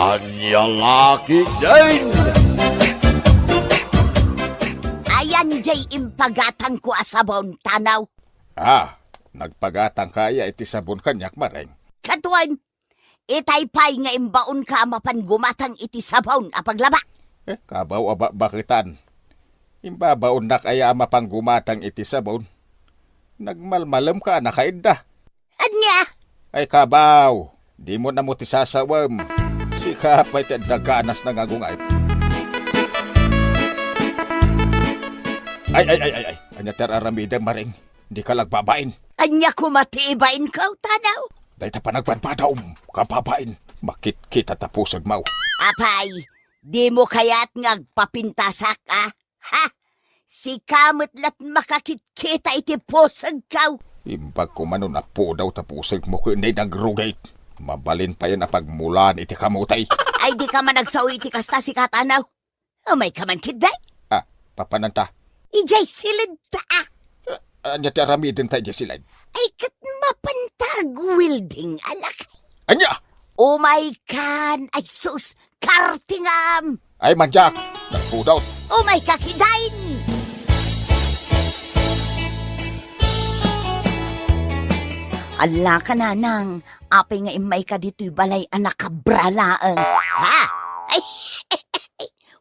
Anyang aki din! Ayan jay impagatang ko asabon tanaw. Nagpagatang kaya iti sabon kanyak mareng. Katuan, itaypay nga imbaon ka mapan gumatang iti sabon apaglaba. Kabaw aba bakitan. Imbabaon na kaya mapang gumatang iti sabon. Nagmalmalam ka na kaida. Anya? Ay kabaw, di mo na mo ti sasawam. Sikapay ti daganas na ngagungay. Ay. Anya teraramida maring. Di ka lagbabain. Anya kumatiibain ka, tanaw? Dahil ta pa nagpadpadaom, kapabain. Makit kita tapusag mau. Apay, di mo kaya't ngagpapintasak, ah? Ha? Si kamot lat makakitkita iti pusag kaw. Imbag ko mano na po daw tapusag mo ko hindi nagrugate. Mabalin pa yan na pagmulan iti kamutay. Ay di ka man nagsawi iti kasta si katanaw. Umay ka man kiday. Papananta. Ijay silid ta, ah. Anya ti aramidin tayo silad. Ay kat mapantag wielding alakay. Anya! Oh my God! Ay sus! Kartingam! Ay manjak! Nagpudaw! Oh my kakidain! Ala ka nanang, apay nga imay ka dito'y balay anak kabralaang. Ha? Ay,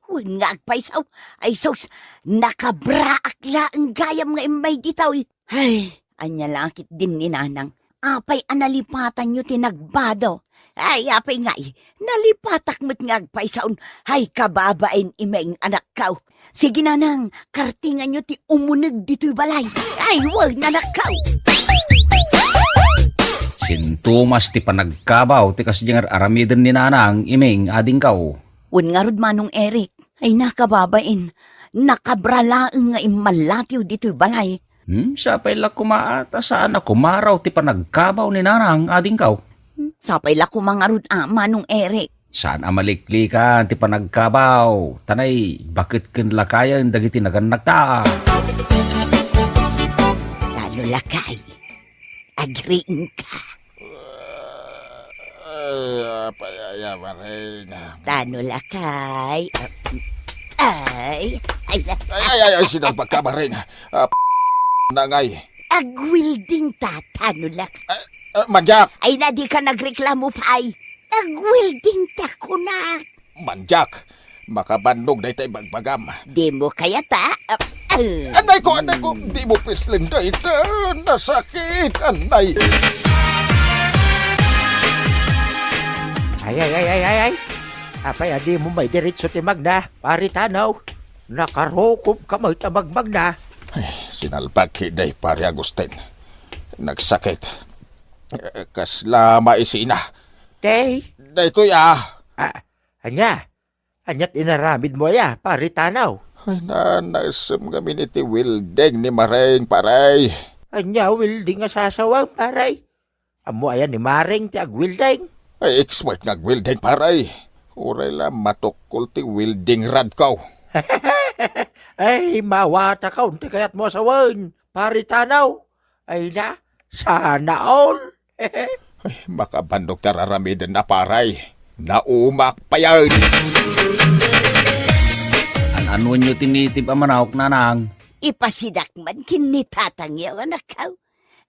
huwag nga agpaisaw. Ay sus, nakabraak laang gayam nga imay ditaw. Ay, anya langkit din ni nanang. Apay analipatan nyo tinagbado. Ay, apay nga nalipatak mo't nga agpaisaon. Ay, kababain imeng anak kaw. Sige nanang, kartingan nyo ti umunag dito'y balay. Ay, huwag na nakaw. Sintomas ti panagkabaw ti kasdyang aramiden ni nanang imeng ading kaw. Un nga rod manong Eric, ay nakababain. Nakabralaang nga imalatiw dito'y balay. Sapay la kumaata saan ako maraw ti panagkabaw ni nanang ading kaw. Sapay la kumangarod manong Eric. Saan amaliklikan ti panagkabaw? Tanay, bakit kinlakayan dagiti naganagta? Lalo lakay. Agriin ka. Payaya maring. Tano lakay. Ay. Ay, sinabag ka maring. Nangay. Agwilding ta, tano lakay. Manjak! Ay na di ka nagreklamo pa ay. Agwilding ta kunak. Manjak! Makabandog na ito'y bagbagam. Di mo kaya ta? Anay ko! Di mo pislin na ito. Nasakit, anay. Ay. Apay, adi mo may diretso ti Magna. Pari tanaw. Nakarukob ka mo itamagmag na. Ay, sinalbag kiday, pari Agustin. Nagsakit. Kasla maisina. Tay, Daytoy Anyat inaramid mo ya, pari tanaw. Ay, nanasam kami ni ti Wildeng ni Maring, paray. Anya, wilding nga sasawang, paray. Amo ayan ni Maring ti agwilding. Ay, expert nga Wildeng, paray. Uray lang matukol ti Wildeng rad ko. Ay, mawata ka, unti kayat mo asawan, pari tanaw. Ay na, sana all. Ay, makabandog tararamidin na paray. Naumak pa yan. Ano nyo tinitib ang manawak nanang? Ipasidak man kinitatang yaw anak kaw.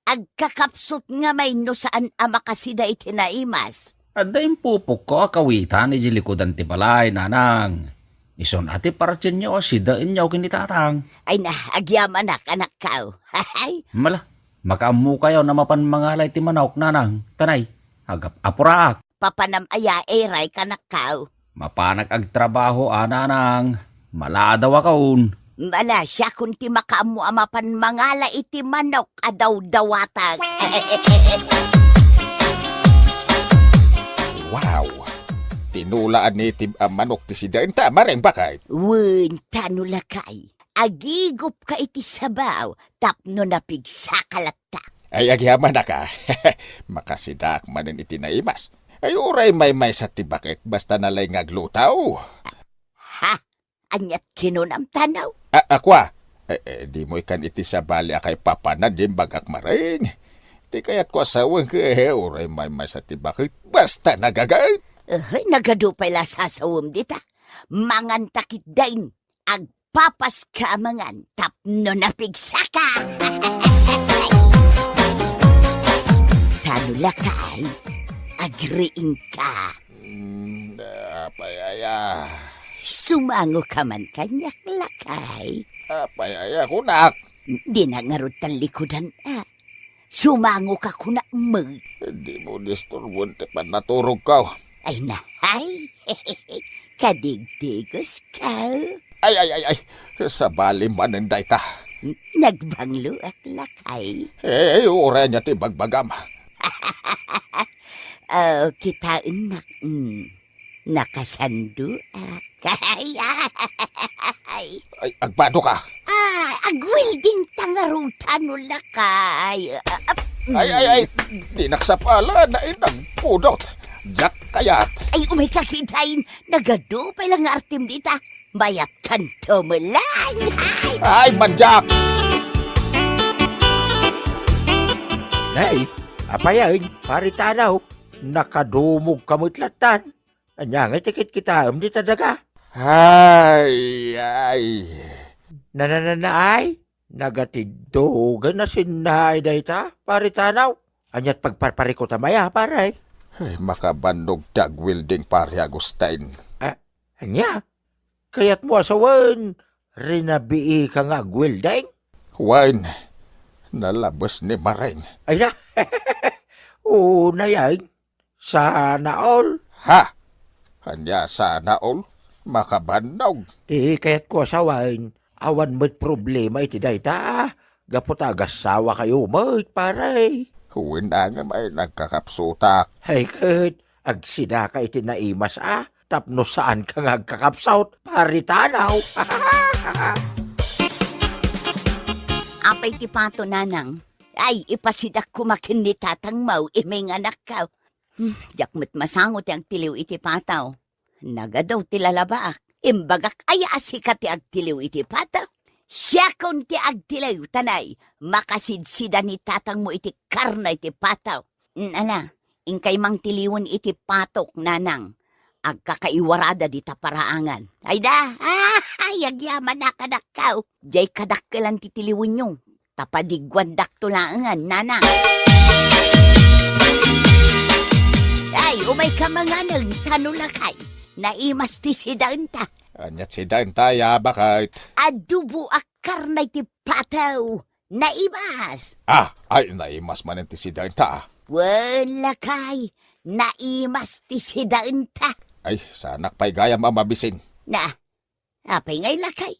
Agkakapsot nga may no saan ama kasida itinaimas. Ada yung pupok ko akawitan ni likodan ti balay nanang. Ison ati parachin nyo asidain nyo kinitatang. Ay na, agyaman anak kaw. Hay, Mala, makaamu kayo na mapan mangalay ti manawak nanang. Tanay, agap apuraak. papanam aya eray kanak kaw. Mapanag agtrabaho nanang. Maladaw akaon. Mala siya kung ti makaamu amapan mangala iti manok adaw-dawatag. Wow! Tinulaan ni Tib manok ti si Dain ta, Maring bakay. Wun, tanulakay. Agigop ka iti sabaw, tapno na pigsakalatta. Ay, agyaman na ka. Makasidak manin iti naimas. Ay, uray may sa tibakit basta nalay ngaglutaw. Ha? Anyat kinunam tanaw? Akwa, di mo ikan iti sa bali akay papanan din bagak Maring. Di kaya't ko asawang ka, uray may sa tibakit basta nagagay. Nagadupay la sasawom dita. Mangan takit dain. Agpapas ka mangan. Tapno na pigsaka. Tano lakay. Agriing ka. Apayaya. Sumango ka man kanyak lakay. Apayaya kunak. Di na nga rutan likodan Sumango ka kuna mag. Di mo disturbon te pan naturog ka. Ay nahay. Kadigdigos ka. Ay. Sa bali man ta. Nagbanglo at lakay. Ura niya ti bagbagam. Kita enak. Nakasando Ay, Agbado ka. agwilding tangarutan no lakay. Ay. Di naksapala na inagpudot. Jak kayat. Ay, umay kakitain. Nagado pa lang nga artim dita. Mayat kanto mo lang. Ay, manjak. Nay, apayain, paritanaw. Nakadumog kamutlatan. Anya nga tikit kita, di tadaga. Ay. Nanananaay, nagatidogan na sinay dayta, paritanaw. Anyat pagparpariko tamaya, paray. Ay, makabandog dagwilding pare Agustin. Anya, kayat mo asawan, rinabii ka nga gwilding. Wine, nalabas ni Maring. Ay na, una yan, sana all. Ha? Hanya sana all, makabandaw. Di kayat ko asawan, awan mo't problema iti dayta. Gapot agasawa kayo mo't paray. Huwin na nga may nagkakapsutak. Ay kat, agsida ka iti naimas tapno saan ka nga kakapsaut, paritanaw. Apay ti pato nanang. Ay, ipasidak kumakin ni tatang mau, iming anak ka. Jakmat masangot ang tiliw iti pataw. Nagadaw ti lalabaak. Imbagak ay asikat ti agtiliw iti pataw. Siya kon ti agtiliw tanay. Makasidsida ni tatang mo iti karna iti pataw. Ala, ingkay mang tiliwan iti patok nanang. Agkakaiwarada di taparaangan. Ay da, yagyaman na kadakaw. Diyay kadakkelan ti tiliwan nyo. Tapadigwan daktulangan nanang. Ay, umay ka mga nang tanulakay. Naimas ti sidanta. Anyat si Dantaya bakit? Adubo akar na ti pataw. Naimas. Ay, naimas man ti si Danta. Wala kay. Naimas ti sidanta. Ay, sanak pa'y gaya mamabisin. Na, apay ngay lakay.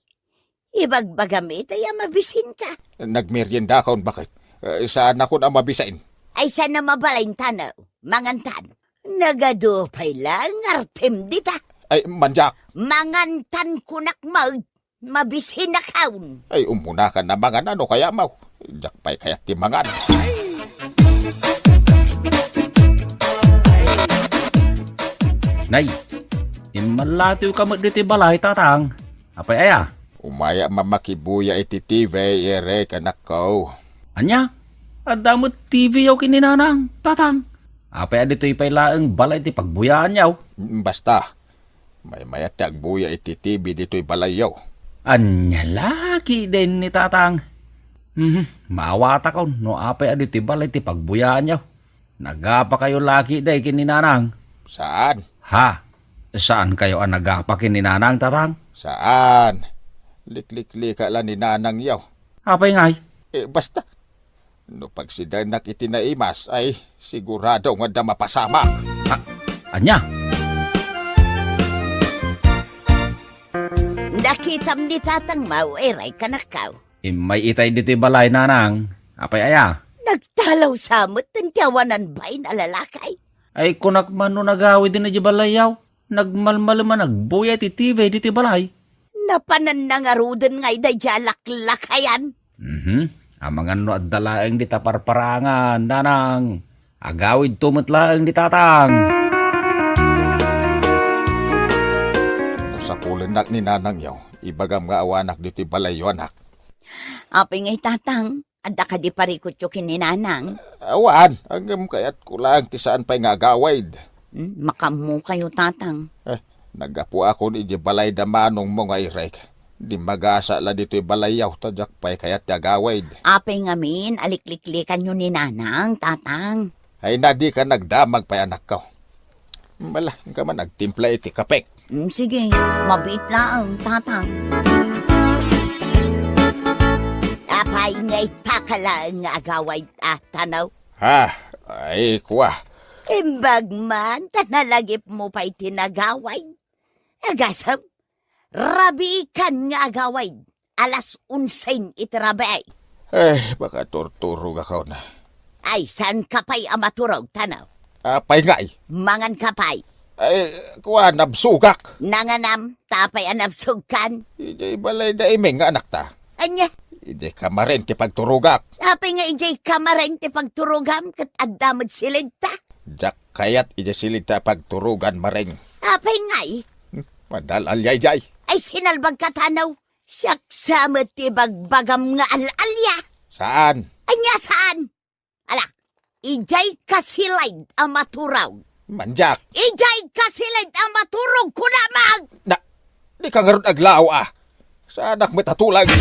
Ibagbagamit ay mabisin ka. Nagmerienda kaon bakit? Saan ako na mabisain? Ay sana mabalain tanaw. Mangantan. Nagadupay lang artem dita. Ay, manjak. Mangantan kunak mabisin na kaun. Ay, umuna ka na mga ano kaya mau. Jak pa'y kayat ti mangan. Nay, imalatiw ka magditi balay tatang. Apay aya? Umaya mamakibuya iti TV, ere kanak ko. Anya? Adamot TV yaw kininanang, tatang. Apay adito'y pailaang balay ti pagbuyaan yaw. Basta, may mayat ti agbuya iti TV dito'y balayaw. Anya laki din ni tatang. Maawata ko, no apay adito'y balay ti pagbuyaan yaw. Nagapa kayo laki day kininanang. Saan? Ha? Saan kayo ang nagapa kininanang, tatang? Saan? Liklikli ka lang ni nanang yaw. Apay ngay? Basta, no pag si Danak itinaimas ay sigurado nga da mapasama. Anya? Nakitam ni tatang mau, eray kanakaw. May itay dito'y balay nanang. Apay aya? Nagtalaw samot ng tiyawanan ba'y nalalakay? Ay kunak man no nagawi din na di balay yaw. Nagmalmal man nagbuya ti TV dito'y balay. Napanan na nga ruden ngay da jalak-lakayan. Amang ano at dalaang di taparparangan, nanang. Agawid tumutlaang di tatang. Sa pulinak ni nanang yaw, ibagam nga awanak dito'y balayo anak. Apay ngay tatang, adda ka di parikot yung kininanang. Awan, hanggang kayat kulang ti saan pa'y nga agawid. Makamu kayo, tatang. Nagapu ako ni di balay da manong mo nga irek. Di magasa la dito'y balayaw tadyak pa'y kaya't tagawaid. Apay ngamin, alikliklikan nyo ni nanang, tatang. Ay na di ka nagdamag pa'y anak ko. Mala, ka man nagtimpla iti kapek. Sige, mabit lang, tatang. Apay nga'y pakalaan nga agaway, tanaw. Ha, ay kuwa. Imbag man, tanalagip mo pa'y tinagaway. Agasam, rabi kan nga agaway. Alas 11 itirabay. Baka turturog ako na. Ay, san kapay amaturog, tanaw? Apay nga'y. Mangan kapay. Ay, kuwa, nabsugak. Nanganam, tapay anabsugkan. Ijay balay da imeng nga anak ta. Anya, Ijay kamarin ti pagturugak. tapay nga ijay kamareng ti pagturugam kat addamad silid ta. Jak kayat ijay silita pagturugan maring. Tapay nga'y, Madalal yay. ay sinalbag katanaw. Saksamat ti bagbagam nga alalya. Saan? Anya saan? Ala, ijay kasilid ang maturaw. Manjak. Ijay kasilid ang maturog kunamag. Na, di ka nga ron aglaw Sa anak matatulag.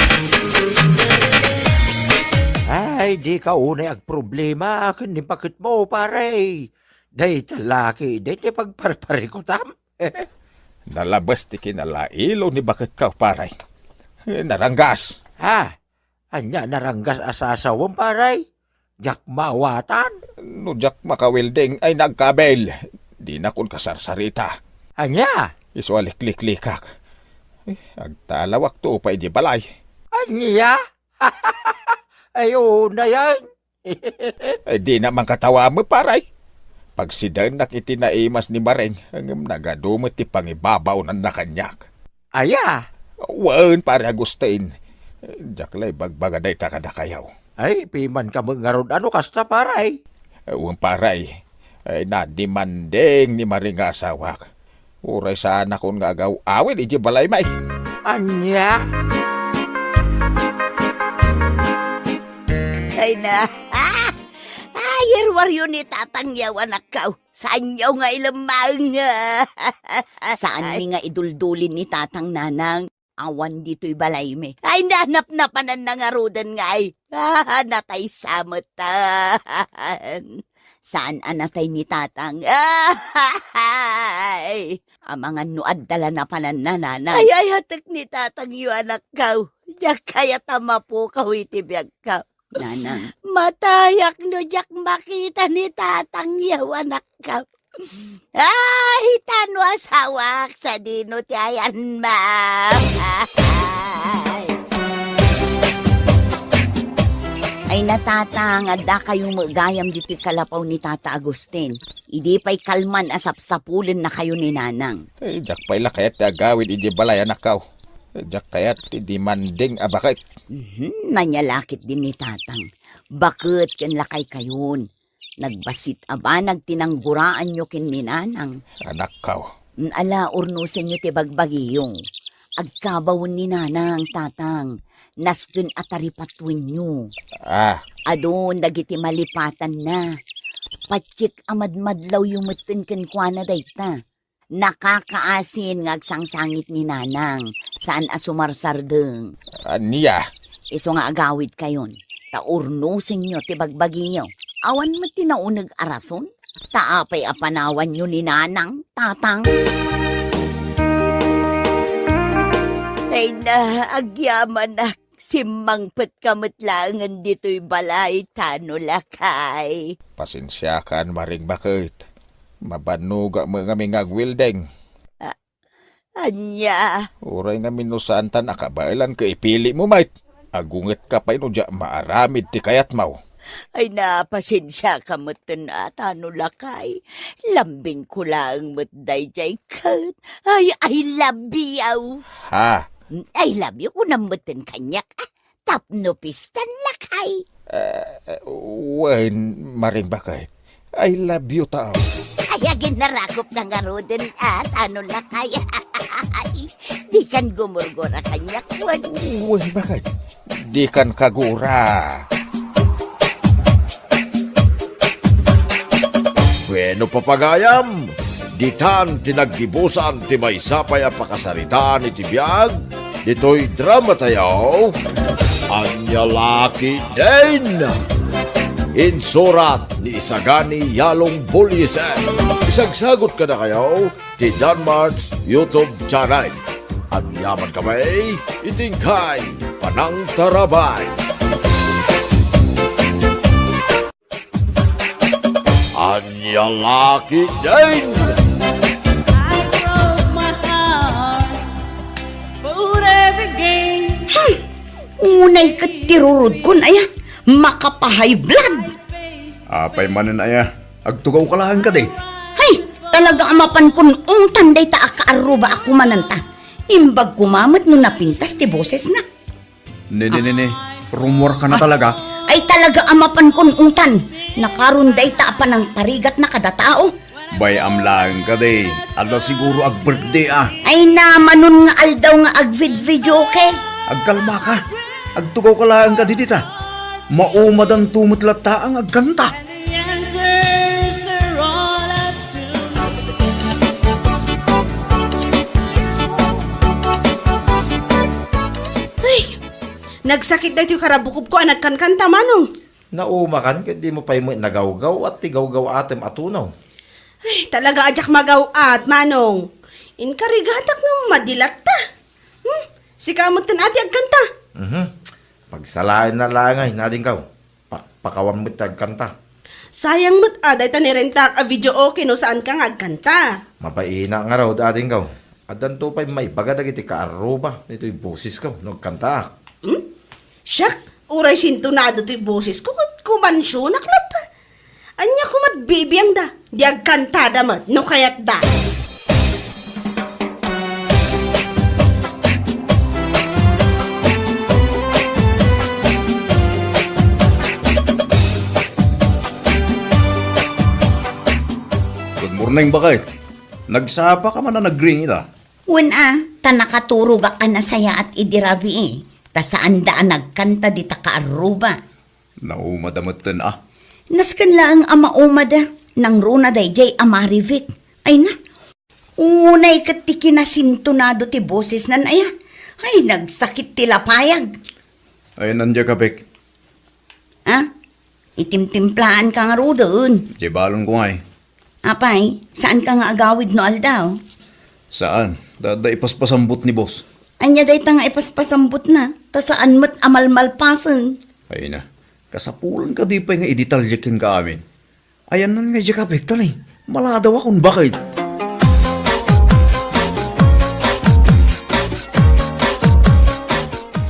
Ay, di ka unay ag problema. Kundi bakit mo, pare? Day talaki, day ti pagparpari ko tam. Nalabas ti kinalailo ni bakit ka, paray. Naranggas. Ha? Anya naranggas asasawang, pare? Jak mawatan? No jak makawilding ay nagkabel. Di na kun kasarsarita. Anya? Iswalik-liklikak. Agtalawak to pa iji balay. Anya? Ayun na yan. Ay di naman katawa mo, paray. Pag sidanak itinaimas ni Mareng, hanggang nagadumot ti pangibabaw ng nakanyak. Aya? Wan, pare Agustin. Jaklay bagbagaday ta kada kayaw. Ay, piman ka mangarod ano kasta, paray? Wan, paray. Ay nadimandeng ni Mareng nga asawak. Uray sana kung nga agaw awin, iji balay may. Anya? Ay na, ayerwaryo ni tatang yaw anak ka. Saan yaw nga ilamang? Saan ni nga iduldulin ni tatang nanang? Awan dito'y balay me. Ay nanap-napanan na nga rodan nga ay. Natay samatan. Saan anatay ni tatang? Ay, amangan nuad dala na panan na nanang. Ay, hatak ni tatang yu anak ka. Diyak kaya tama po ka itibiyag ka. Nanang, matayak no jak makita ni tatang yaw anak ka. Ay, tano asawak sa dino tiyayan ma'am. Ay natatang, adda kayong magayam dito'y kalapaw ni Tata Agustin. Idi pa'y kalman asapsapulin na kayo ni Nanang. Ay, jak pa'y lakayat agawid iji balay anak kaw. Jak kayat di manding abakit. Nanyalakit din ni Tatang. Bakit kan lakay kayon? Nagbasit aba, nagtinangguraan nyo kin ni Nanang. Anak kaw. Ala, urnusin nyo ti bagbagiyong. Agkabawon ni Nanang, Tatang. Nasken ataripatwin nyo. Adon, dagiti malipatan na. Patsik amadmadlaw yung meten kenkwana dayta. Nakakaasin ngagsangsangit ni Nanang. Saan asumarsardeng. Aniya. Iso nga agawid kayon. Taurnusin nyo ti bagbagiyo. Awan mo tinaunag arason? Taapay apanawan nyo ni Nanang, Tatang. Ay na, agyaman na. Simangpet kamatlangan dito'y balay, tano lakay. Pasensya kan maring bakit. Mabanuga mo nga ngagwildeng. Anya. Uray nga minusantan akabailan ka ipili mo, mate. Agunget ka pa ino dya maaramid ti kayat mau. Ay napasensya ka matan at ano lakay. Lambing ko lang matday jay kat. Ay, I love you. Ha? I love you kunang matan kanyak. Tapno pistan lakay. Wen, maring bakit. I love you tao. Ay, agin narakop ng aroden at ano lakay. Di kan gumurgura kanyak. Wen, bakit? Di kan kagura. No papagayam, ditan tinaggibusan ti may sapay a pakasarita ni tibiyag, dito'y drama tayo, Anya Laki din. Insurat ni Isagani Yalong Bulyesen. Isagsagot ka na kayo ti Danmar's YouTube channel. At yaman kamay, itingkay Panang Tarabay. Anya Laki din. I broke my heart, put every game. Unay katirurod ko na ya, makapahay blood. Apay manen aya, agtugaw ka lang ka di. Hay, talaga amapan kun tanday ta akaaruba ako mananta. Imbag kumamat no napintas ti boses na. Ne, rumor ka na talaga. Ay talaga amapan kun tan. Nakarunday ta pa ng parigat na kada tao. Bay amlaan ka di. Ada siguro ag birthday ah. Ay naman nun nga aldaw nga agvid-video ke. Agkalma ka. Agtugaw ka lang ka di dita. Maumad ang tumutlat ang agkanta. The answers are all up to Ay, nagsakit na ito yung karabukob ko, nagkankanta manong. Naumakan, kaya di mo pa yung nagawgaw at tigawgaw atem atunaw. Ay, talaga ajak magaw at manong. Inkarigatak nga madilat ta. Sikamot tan ati agkanta. Pagsalain na langay, nading kaw. Pakawan mo't agkanta. Sayang mo't aday ta nirentak a video okay no saan ka nga agkanta. Mabaina nga raw, ading kaw. Adan to pa'y may bagadag iti kaaruba. Ito'y busis kaw, nagkanta. Siyak, uray sintunado to'y boses ko kat kumansyo naklata. Anya kumat bibiyang da, di agkanta da mat, no kayat da. Good morning bakit? Nagsapa ka man na nag-ring ita. Una, ta nakaturog ka na saya at idirabi eh. Ta saan daan nagkanta di ta kaaruba. Naumadamatan ah. Naskan lang ang maumada nang runa day amarivik. Ay na, unay katiki na sintunado ti boses nan aya. Ay, nagsakit ti lapayag. Ay nandiya ka Bek. Ha? Itimtimplaan ka nga ro doon. Di balon ko nga eh. Apay, saan ka nga agawid no aldaw? Saan? Dada ipaspasambot ni boss. Anya day ta nga ipaspasambot na. Ta saan mo't amalmalpasan. Ay na. Kasapulan ka di pa nga iditalyakin ka amin. Ayan nan nga ka Bek talay. Maladaw akong bakit.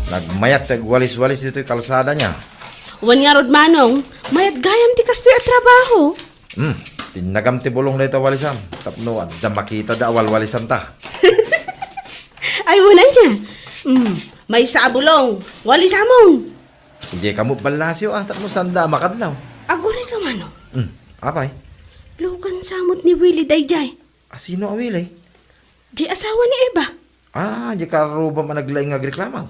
Nagmayat walis-walis dito'y kalsada niya. Wan nga rod manong, mayat gayam ti kastoy at trabaho. Tinagam ti bulong dito walisam. Tapno, at da makita da awal-walisan ta. Ay, wanan niya. May sabulong, wali samong. Hindi ka mo balasyo tapno sanda makadlaw. Agore ka manong. Apay, Lugan samot ni Willie Dayjay. asino awil eh? Di asawa ni Eva. Di ka ruba managlaing nga reklamaw.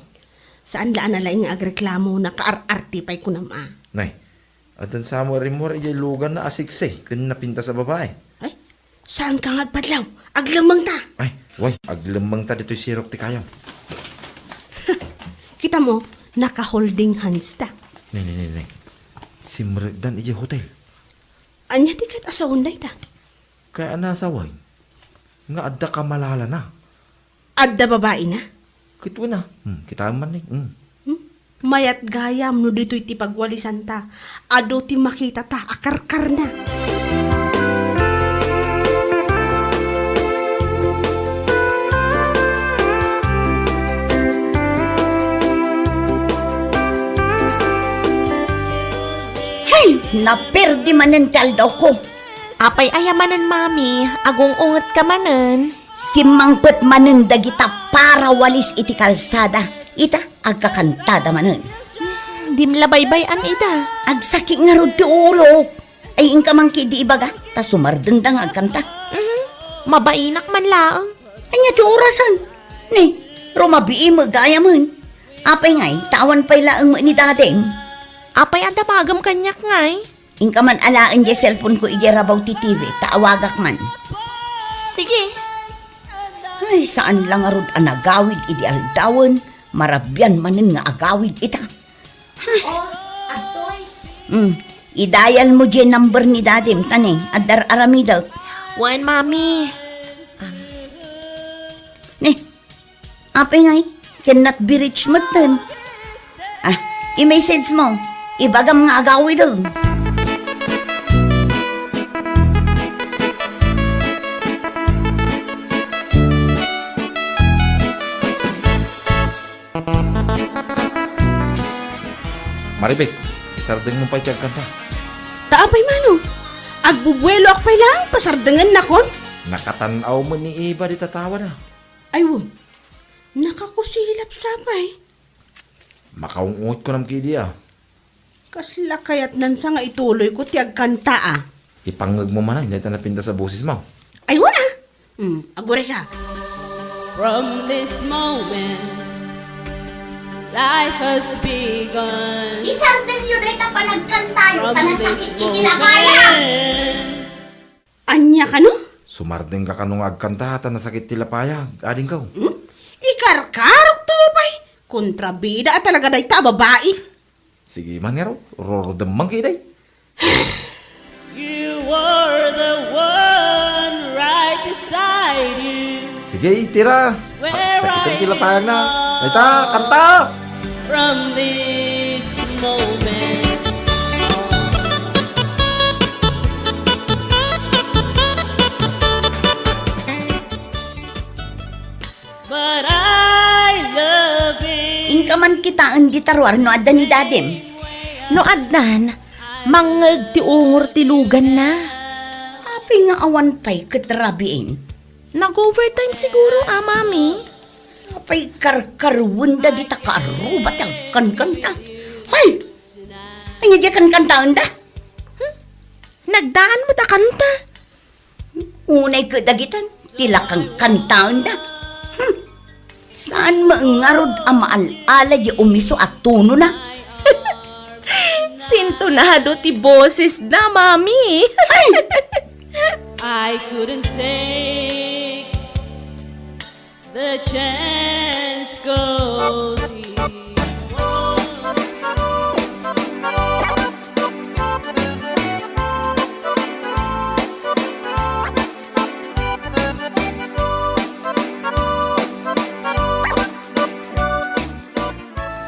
Saan laan na laing agreklamo na kaar-arti pa'y kunama? Nay, atan sa mo rin mo rin lugan na asikse kun napinta sa babae. Ay, saan ka nga't padlaw? Aglamang ta. Ay, way, aglamang ta dito'y sirok ti kayo. Kita mo, naka-holding hands ta. Nay. Simragdan iji hotel. Anya di kat asawon day ta. Kaya anasaway. Nga adda ka malala na. Adda babae na. Kitwa na. Kita man eh. Mayat gayam no dito'y ti pagwalisan ta. Ado ti makita ta, akarkar na. Hey, naperdi manen daw ko. Apay ayamanan, mami. Agong unget ka manen. Simangpet manen dagita para walis iti kalsada. Ita, agkakantada manen. Dimlabaybay-an ida. Agsaki nga rod ti ulo. Ay ingka man di ibaga, ta sumardengdang agkanta. Mabainak man laang. Anya ti orasan. Ni, rumabii magaya man. Apay ngay, tawan pa'y laang mo ni dadeng. Apay adamagam kanyak ngay. Ingka man alaan di cellphone ko ijarabaw ti TV, taawagak man. Sige. Ay, saan lang arod anagawid idi aldawan, marabyan manin nga agawid ita. Idayal mo dyan number ni dadim, taneng, adar aramidaw. Wan, mami. Ne, apay ngay, cannot be reached mo tan. I-message mo, ibagam nga agawid daw. Maribek, isardeng mo pa itiyag kanta. Taapay mano. Agbubuelo akpay lang, pasardangan na kon. Nakatanaw mo ni Eva di tatawa na. Ayun, nakakusilap sapay. Makaungot ko nam kidi Kasla kayat nan sa nga ituloy ko tiyag kanta ah. Ipangag mo man hindi na napinda sa boses mo. Ayun ah. Agure ka. From this moment, life has begun. Isang yun ay tapanagkantayo, From this itinapaya. moment, Anya ka no? Sumardeng ka kanong agkanta at nasakit tilapaya. Ading ka. Ikarkarok to pay. Kontrabida at talaga day ta babae. Sige man nga raw. Rorodamang kiday. you were the one right beside you. Sige, tira. Sakit ang tilapaya na. Ita, kanta! From this moment, but I love him. Ingka man kita ang gitarwar no adda ni dadim. No adnan, mangag ti ungor ti lugan na. Api nga awan pa'y katrabiin. Nag-overtime siguro, mami. Sapay karkarwunda di ta kaarubat ang kankanta. Hay! Ay, di kankanta anda. Nagdaan mo ta kanta. Unay kadagitan, tila kang kanta anda. Saan maangarod ang maalala di umiso at tuno na? Sintonado ti boses na, mami. I couldn't take the chance, 'cause he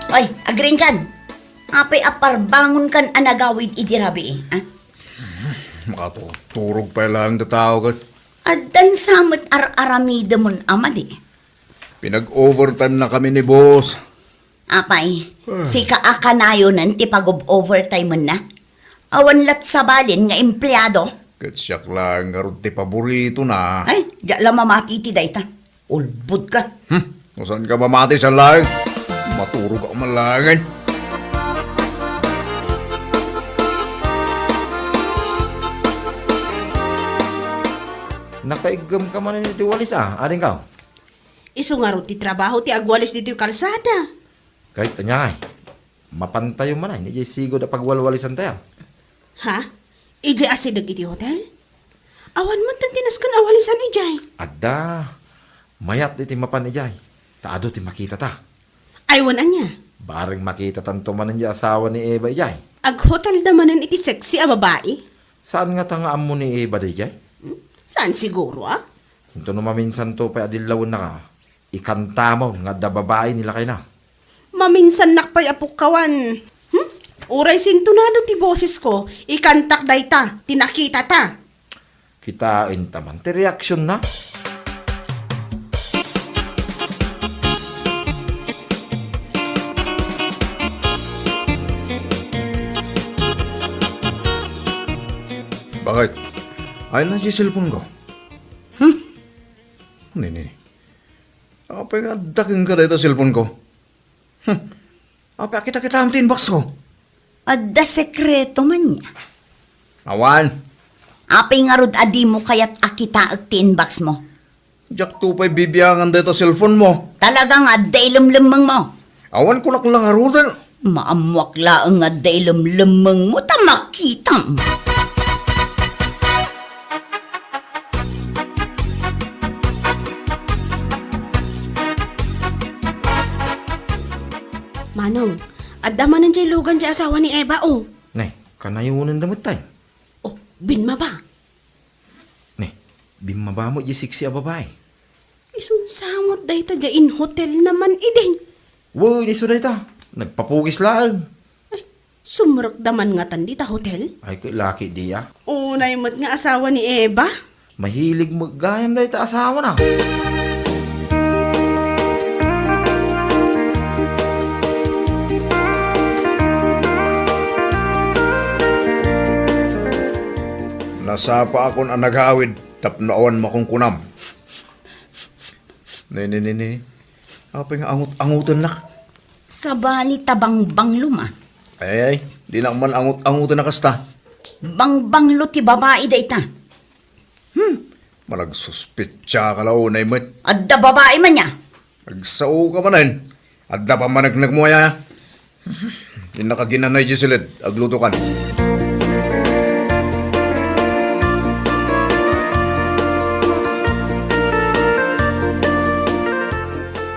Ay, agring kan. Apay apar bangon kan anagawid idirabi eh. Makaturog pa lang tao ka. Adan samot ar-aramida mon amadi. Pinag-overtime na kami ni boss. Apay, si kaakanayo nan ti pag-overtime mo na. Awan lat sabalin nga empleyado. Katsyak lang nga ron ti paborito na. Ay, di lang mamati ti dayta. Ulbud ka. Saan ka mamati sa lang? Maturog ka malangan. Nakaigam ka man ni Tiwalis Ading ka. Iso nga ro ti trabaho ti agwalis dito yung kalsada. Kahit anya mapantayo man ay. Hindi sigo da pagwalwalisan tayo. Ha? Ije asidag iti hotel? Awan man tantinas kan awalisan ijay. Ada. Mayat iti mapan ijay. Taado ti makita ta. Aywan anya. Baring makita tanto man ang asawa ni Eva ijay. Ag hotel damanan iti sexy a babae. Saan nga tangaan mo ni Eva di ijay? Saan siguro ah? Hinto no maminsan to pa adilawon na ka. Ikanta mo nga da babae nila kay na. Maminsan nakpay apukawan. Uray sintunado ti boses ko. Ikantak dayta. Tinakita ta. Kitain taman ti reaksyon na. Bakit? Ay na si cellphone ko. Nini. Apa nga daking ka dito cellphone ko? Apa kita ang tinbox ko? Adda sekreto man niya. Awan. Apay nga rod adi mo kayat akita ag tinbox mo. Jak tupay bibiyangan dito cellphone mo. Talaga nga, dailum-lumang mo. Awan ko lang arudan. Maamwak laang nga day lemlemeng mo ta makita. Manong, adama ng lugan di asawa ni Eva, oh. Nay, kanayunan damot tay. Oh, binma ba? Nay, bimaba mo siksi a babae. Isun samot day ta in hotel naman iding. Woy, ni suday ta. Nagpapugis lang. Sumrok daman nga tan di ta hotel. Ay, kay laki diya. Unay mo't nga asawa ni Eva. Mahilig maggayam na ita asawa na. Nasapa akon ang naghawid, tapnoon makungkunam. Ni. Apa nga angutan nak? Sabani tabang banglo ma. Ay, di na man angutan na kasta. Bang-banglo ti babae da ita. Managsuspitsa ka lao na imit. Adda babae man niya. Nagsao ka manan. Adda pa managnak mo ya. Di nakaginanay Giseled, agluto kan.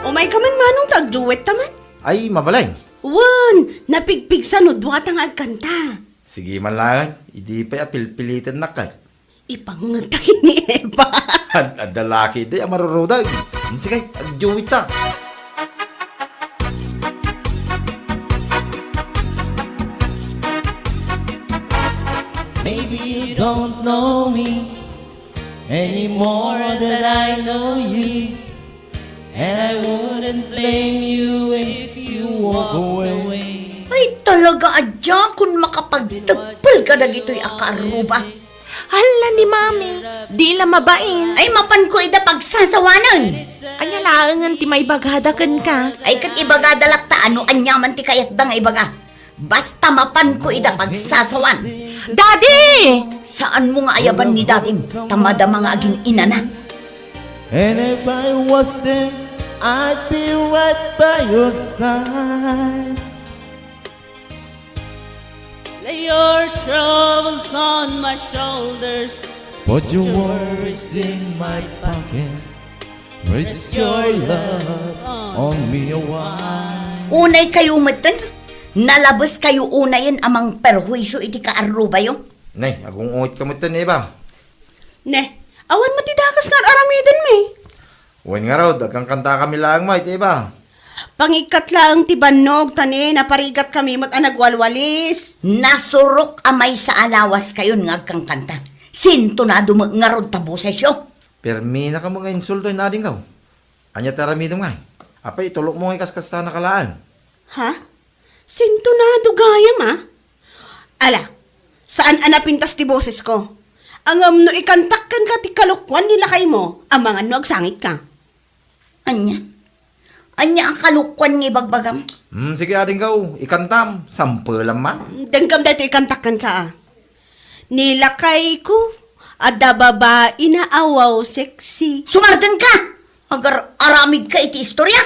Umay ka man manong tagduwet taman. Ay, mabalay. Wan, napigpig sa nudwatang agkanta. Sige man lang, hindi pa apil-pilitan na kay. Ipangutay ni Eva. At lalaki di, marurudag. Sige, agjuwit ta. Maybe you don't know me any more than I know you, and I wouldn't blame you if you walked away. Ay talaga adya kung makapagtagpal ka dagito'y akaruba. Hala ni Mami, di la mabain. Ay mapan ko ida pagsasawanan. Anya laangan ti may bagadakan ka. Ay kat ibaga dalak ta ano anyaman ti kayat da nga ibaga. Basta mapan ko ida pagsasawan. Daddy! Saan mo nga ayaban ni dating tamada mga aging ina na? And if I was there, I'd be right by your side. Lay your troubles on my shoulders, put your worries in my pocket. Rest your love on me a while. Unay kayo matan, nalabas kayo unayin amang perhuisyo iti kaaruba yo. Nay, agong ungit ka mo ito, Eva. Ne, awan matidakas nga aramidin me. Uwan nga raw, dagang kanta kami lang mo, Eva. Pangikat lang ti banog tani, naparigat kami mat nagwalwalis. Nasurok amay sa alawas kayon nga kang kanta. Sinto na dumangarod taboses yo. Permi na ka mga insulto na din ka. Anya taramidom nga. Apay, tulok mo nga kaskasta na kalaan. Ha? Sintonado gayam ah? Ala, saan anapintas ti boses ko? Ang no ikantakkan ka ti kalukwan nila kay mo, ang mga no agsangit ka. Anya ang kalukwan ni bagbagam. Sige ading ka, ikantam, sample man. Danggam dito ikantakkan ka ah. Nilakay ko, ada babae na awaw sexy. Sumardan ka! Agar aramid ka iti istorya.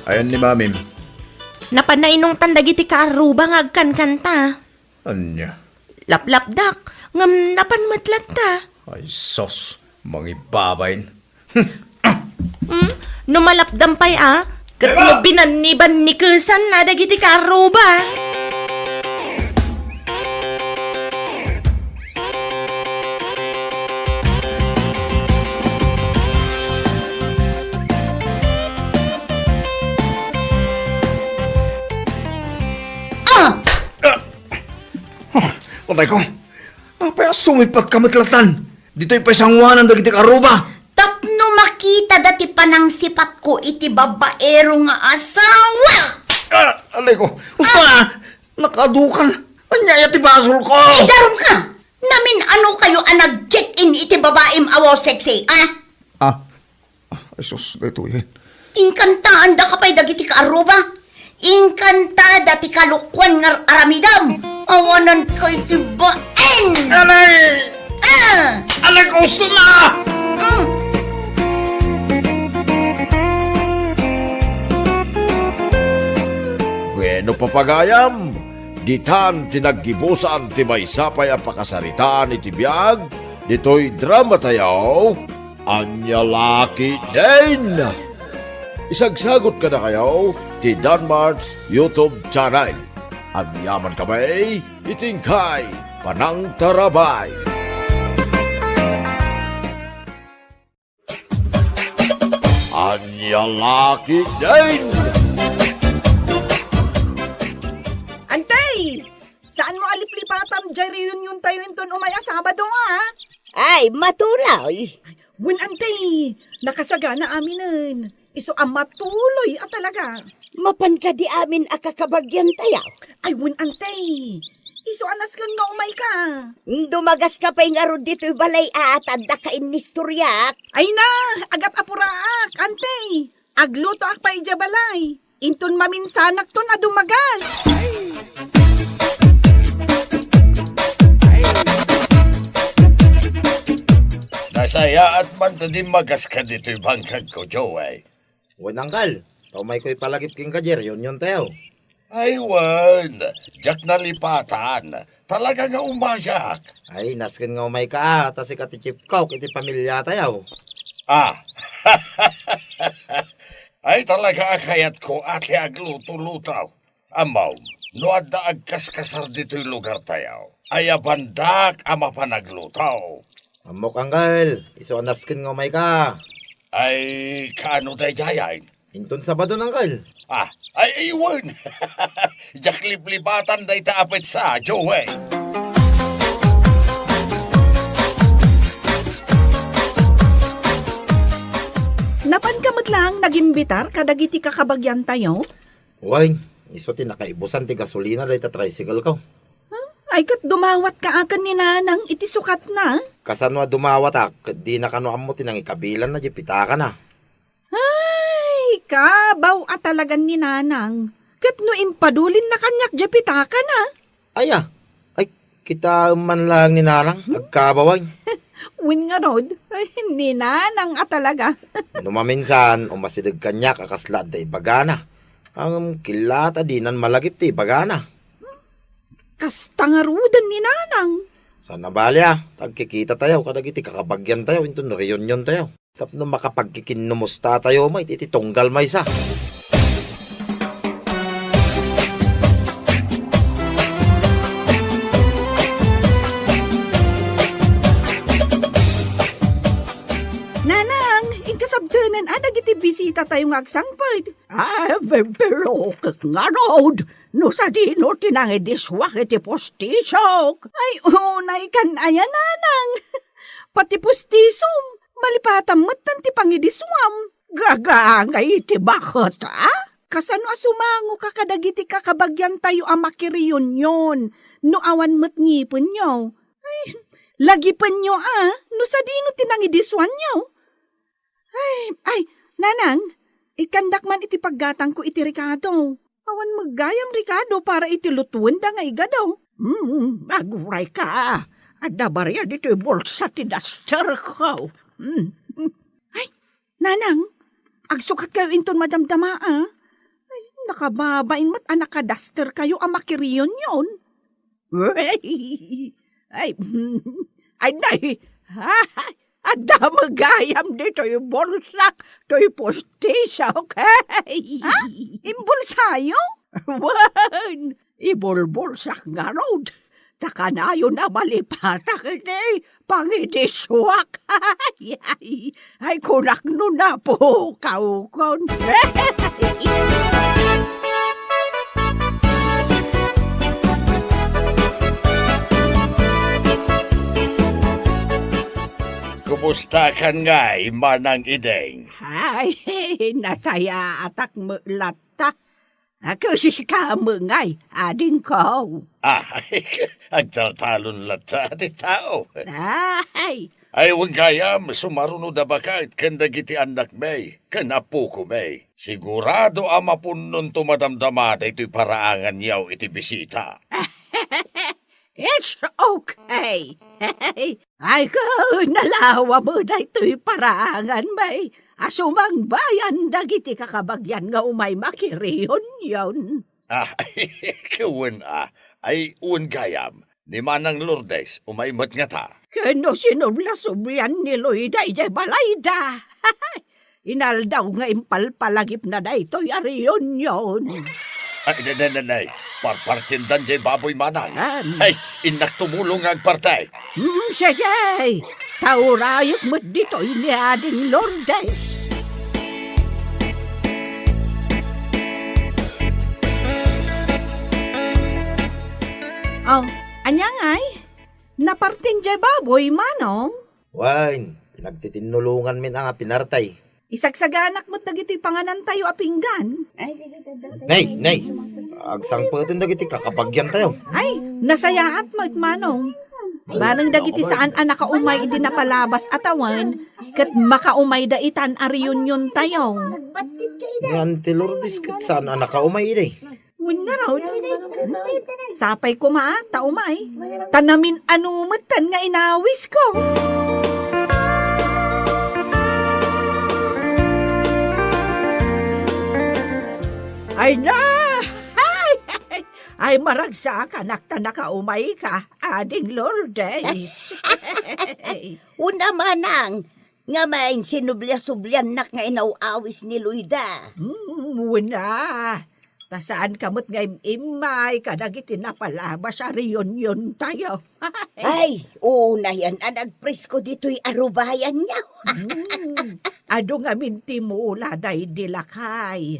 Ayan ni Mamim. Napanainong tandagiti kaaruba nga agkan kanta. Anya. Laplapdak, ngam napanmatlat ta. Ay sos, mangibabain. Numalapdampay kat mo binaniban ni Kusan na dagiti kaaruba. Patay ko. Apay sumipag kamatlatan. Dito'y paisangwanan dagiti karuba. Tapno makita dati panang sipat ko iti babaero nga asawa. Alay ko. Usta, nakadukan. Anyaya ti basol ko. Darom ka! Namin ano kayo ang nag-check-in iti babaem awaw sexy, ah? Ay sus, dito yun. Inkantaan da kapay dagiti kaaruba. Inkantada ti kalukwan nga aramidam. Awanan ko itibain! Alay! Ah! Alay, gusto na! Bueno papagayam, ditan tinaggibusan ti may sapay ang pakasaritaan iti biyag, dito'y drama tayaw, Anya Laki din! Isagsagot ka na kayo ti Danmarts YouTube channel. Agyaman kamay, itingkay, panang tarabay. Anya Laki din! Antay! Saan mo aliplipatam dyan reunion tayo inton umaya Sabado nga? Ay, matulay! Win antay! Nakasagana aminan. Iso ang matuloy at talaga. Mapan ka di amin akakabagyan tayo. Ay, win antay! Iso anas kan nga umay ka. Dumagas ka pa'y nga ron dito'y balay at anda ka inistoryak. Ay na! Agap apuraak! Antay! Agluto ak pa ijabalay. Inton maminsanak to na dumagas. Nasaya at man din magas ka dito'y bangkag ko, Joey. Wananggal, taumay ko'y palagip king kajer, yun tayo. Ay, wan. Diyak na lipatan. Talaga nga umayak. Ay, naskin nga umay ka, tas ikati chip coke, iti pamilya tayo. Ah. Ay, talaga akayat ko ate agluto-lutaw. Amaw, no adda agkaskasar dito'y lugar tayo. Ay, abandak ama panaglutaw. Amok anggal, iso naskin nga umay ka. Ay, kaano tayo jayain? Inton Sabado nanggal. Ah, ay iwan. Diyak liplipatan day taapit sa Joey. Napan ka lang nagimbitar kadagiti kakabagyan tayo? Uway, iso tinakaibusan ti gasolina day ta tricycle ko. Ay kat dumawat ka akan ni nanang iti sukat na. Kasanwa dumawat di na kano amo tinang ikabilan na jipita ka na. Ay, kabaw at talagan ni nanang. Kat no impadulin na kanyak japita ka na. Aya, ay kita man lang ni nanang, agkabaway. Win nga rod, ay hindi nanang at talaga. Numaminsan, umasidag kanyak akaslad da ibagana. Ang kilata dinan malagip ti ibagana. Kastangarudan ni nanang. Sana balya, tagkikita tayo, kadagiti kakabagyan tayo, into reunion tayo. Tapno makapagkikinumusta tayo, may tititunggal may sa. Nanang, inkasabdanan, dagiti bisita tayo nga agsangpad. Ay, pero nga rod. No sa dino tinangidiswak iti postisok. Ay, unay kan ayan, nanang. Pati pustisom, malipatam matan ti pangidiswam. Gagangay iti bakot, Kasano asumango ka kadagiti kakabagyan tayo ang makiriunyon. No awan mo't ngipon nyo. Ay, lagipan nyo no sa dino tinangidiswan nyo. Ay, nanang, ikandak man iti paggatang ko iti Ricardo. Awan maggayam Ricardo para iti lutuan da nga igadaw. Aguray ka. Ada barya dito yung bulsa ti duster ko. Ay, nanang, agsukat kayo inton madamdama Ay, nakababain mat nakadaster kayo ang makiriyon yon. Ay, nay. Ada magayam dito yung bulsa. To yung postisya, okay? Imbulsayo? Wan, ibulbulsak nga rod. Taka na yun na malipatak iti pangidiswak. Ay, kunak no na po kaukon. Kumusta ka nga, manang ideng? Ay, nasaya atak mulata. Ako si kamungay, ading ko. Agtaltalon lata ti tao. Ay, Ay, wang gayam, sumaruno da bakit kandagiti anak may, kanapo ko may. Sigurado ama punon tumadamdama da ito'y paraangan yaw iti bisita. It's okay. Ay ko, nalawa mo na ito'y parangan, may. Asumang bayan dagiti kakabagyan nga umay makiriyon yon. Kawan ay un gayam. Ni Manang Lourdes, umaymot nga ta. Kano sinubla-subyan ni Loida ijay balayda. Inaldaw nga impalpalagip na da ito'y ariyon yon. Ay, nanay, parpartindan jay baboy Manang. Ay, inak tumulong agpartay. Sige, taurayok mo dito'y ni Ading Lourdes. Oh, anyangay? Naparting jay baboy, Manong? Wine, pinagtitinulungan min ang pinartay. Isagsaganak mo't dagiti panganan tayo apinggan. Nay, agsang pwedeng dagiti kakapagyan tayo. Ay, nasayaat mo't Manong. Banang dagiti saan nakaumay idi napalabas atawan, kat makaumay da itan a reunion tayo. Ni Auntie Lourdes, kat saan ang nakaumay iday? Win nga raw. Sapay ko taumay. Tanamin anumatan nga inawis ko. Ay na! Ay maragsak anak ta nakaumay ka, Ading Lourdes. Una Manang, nga main sinublia-sublian nak nga inawawis ni Loida. Wala. Ta saan kamot nga imay, kadagiti napalabas sa reunion tayo. Ay, una yan, nagpresko dito'y arubayan niya. Ado nga minti mula day dilakay.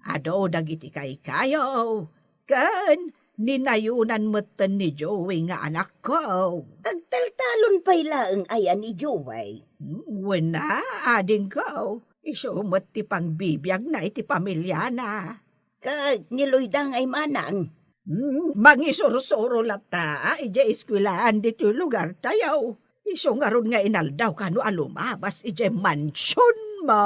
Ado dagiti kay kayo. Kan, ninayunan mo't ni Joey nga anak ko. Agtaltalon pa'y laeng ayan ni Joey. Wala, ading ko. Isumot ti pang bibiyag na iti pamilya na. Kag ni Loida nga'y Manang. Mangisurusuro lata, ija eskwilaan dito lugar tayo. Iso nga ron nga inaldaw ka no alumabas ija mansyon mo.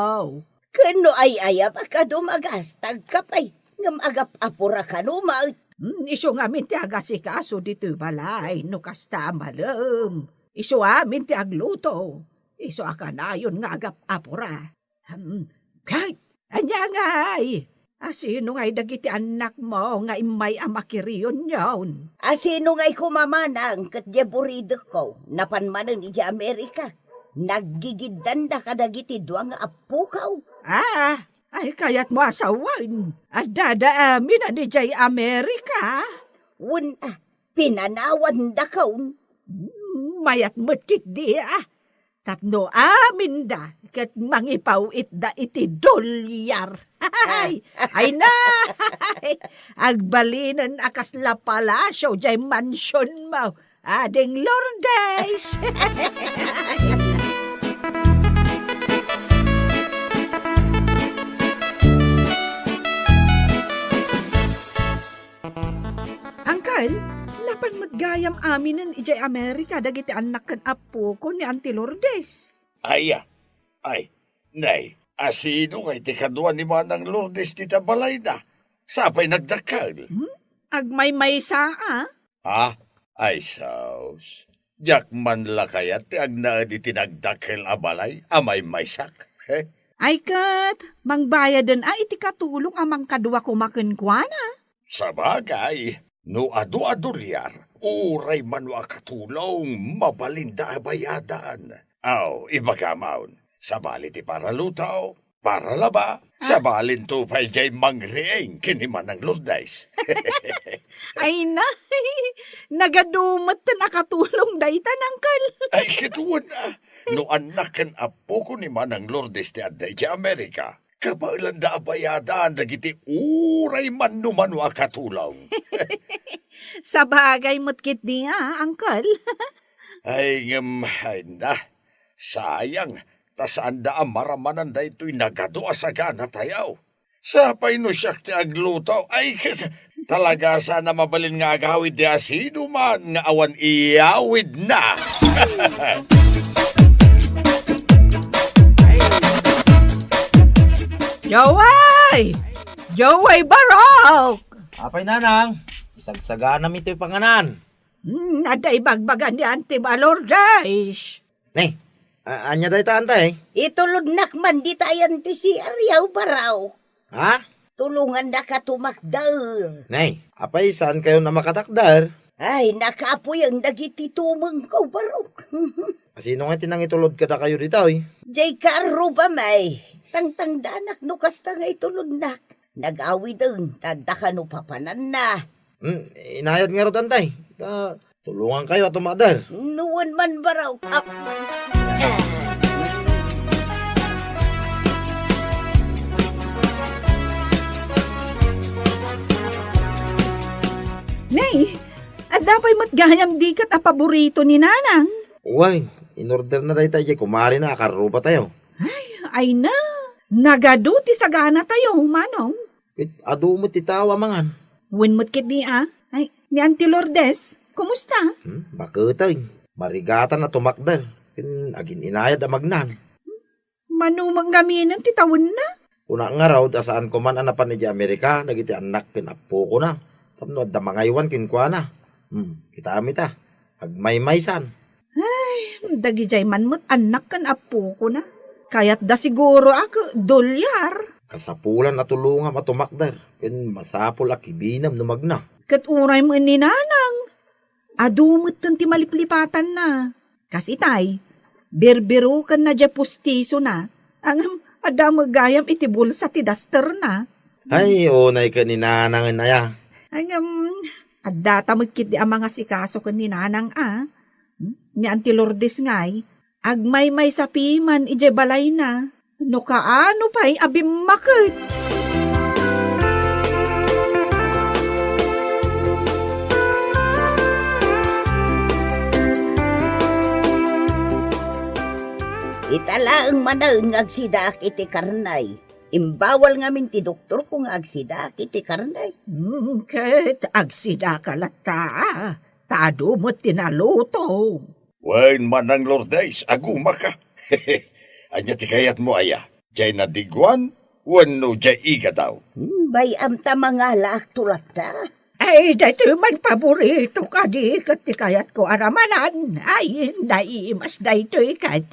Kano ay ayap ka dumagastag ka pa'y. Ngam agap apura ka numaw. Iso nga minti agasikaso dito balay no kasta malam. Iso amin ti agluto. Iso akanayon nga agap apura. Kahit, anya nga'y. Asino nga'y dagiti anak mo nga imay amakiriyon yon? Asino nga'y kumamanang kat jeburido ko napanmanan iji Amerika. Naggigidanda ka dagiti duwang nga apukaw. Ay kayat mo asawan. At dadaamin na ni Jay Amerika. Pinanawan da kaun. Mayat mo't kit di Tapno amin da. Kat mangipaw da iti dolyar. Ay na! Agbalinan akas la palasyo Jay mansion mo. Ading Lourdes. Angkan, napan matgayam aminan ijay Amerika dagiti anak kan apo ko ni Auntie Lourdes. Ay, nay, asino ngay tikaduan ni Manang Lourdes tita balay na. Sapay nagdakal. Agmay-may saa, Ay, saus. Diyak man la kaya ti agna di tinagdakil abalay, amay maysak. Ay kat, mangbayadan iti katulong amang kadwa kumakenkwana. Sabagay, no adu-adulyar, uray man wa katulong, mabalinda bayadan. Ibagamaon, sabali ti para lutaw, para laba, sabalin to pa'y jay mangrieng kini Manang Lourdes. Ay na, nagadumat na nakatulong daytan, Angkal. Ay kituwan no anakan apo ko ni Manang Lourdes ti adday ti Amerika. Kabailan da bayadan dagiti uray man numan wa katulong. Sa bagay mo't di nga, Angkal. Ay na, sayang, tasaan da amaramanan da ito'y nagado asagana tayaw. Sapay no siyak ti agluto, ay talaga sana mabalin nga agawid di asino man nga awan iyawid na. Joey! Joey Barok! Apay nanang, Isagsagana mi ito'y panganan. Naday bagbagan ni Auntie Malordes. Nay, anya dahi ta antay? Itulod nakman di tayan ti si Aryaw Baraw. Ha? Tulungan na ka tumakdar. Nay, apay saan kayo na makatakdar? Ay, nakaapoy ang dagiti tumang ko, Barok. Sino nga tinang itulod ka na kayo dito eh? Jay karo ba may? Tangtang danak no kasta nga itulod nak. Nag-awi dun, tanda ka no papanan na. Inayad nga ro tantay. Tulungan kayo at tumakdar. Nuwan man Baraw. Nay, at dapat matgayam di kat a paborito ni Nanang. Uway, in-order na dahi tayo. Kumari na, karuba tayo. Ay na, nagaduti sa gana tayo, manong. Ado mo titawa mangan. Winmot kit ni Ay, ni Auntie Lourdes, kumusta? Bakit marigatan na tumakdar. Agin inayad ang magnan. Manumang gaminan titawon na. Una nga raw, dasaan ko man anapan ni Amerika, nagiti anak pinapo ko na. Tapno at damangaywan kinkwa na. Kita amita. Agmay-maysan. Dagi jay man mo't anak kan apo ko na. Kaya't da siguro ako dolyar. Kasapulan at tulungan at tumakdar. Masapol at kibinam numagna. Kat uray mo ni Nanang. Adumot ti maliplipatan na. Kasi tay, berbero kan na dya pustiso na. Ang adamagayam iti bulsa ti daster na. Ay, unay ka ni Nanang inaya. Adata magkit di ang mga sikaso kan ni Nanang Ni Auntie Lourdes ngay, agmay-may sa piman ije balay na. No kaano pa'y abim makit. Itala ang manang agsidak iti karnay. Imbawal nga min ti doktor kung agsidak iti karnay. Ket agsida ka lata. Tado mo tinaluto. Wain manang Lourdes, aguma ka. Anya ti kayat mo aya. Jay na digwan, wano jay iga daw. Bayam ta mga laak tulata. Ay, dito man paborito ka di kat ti kayat ko aramanan. Ay, naiimas dito ikat.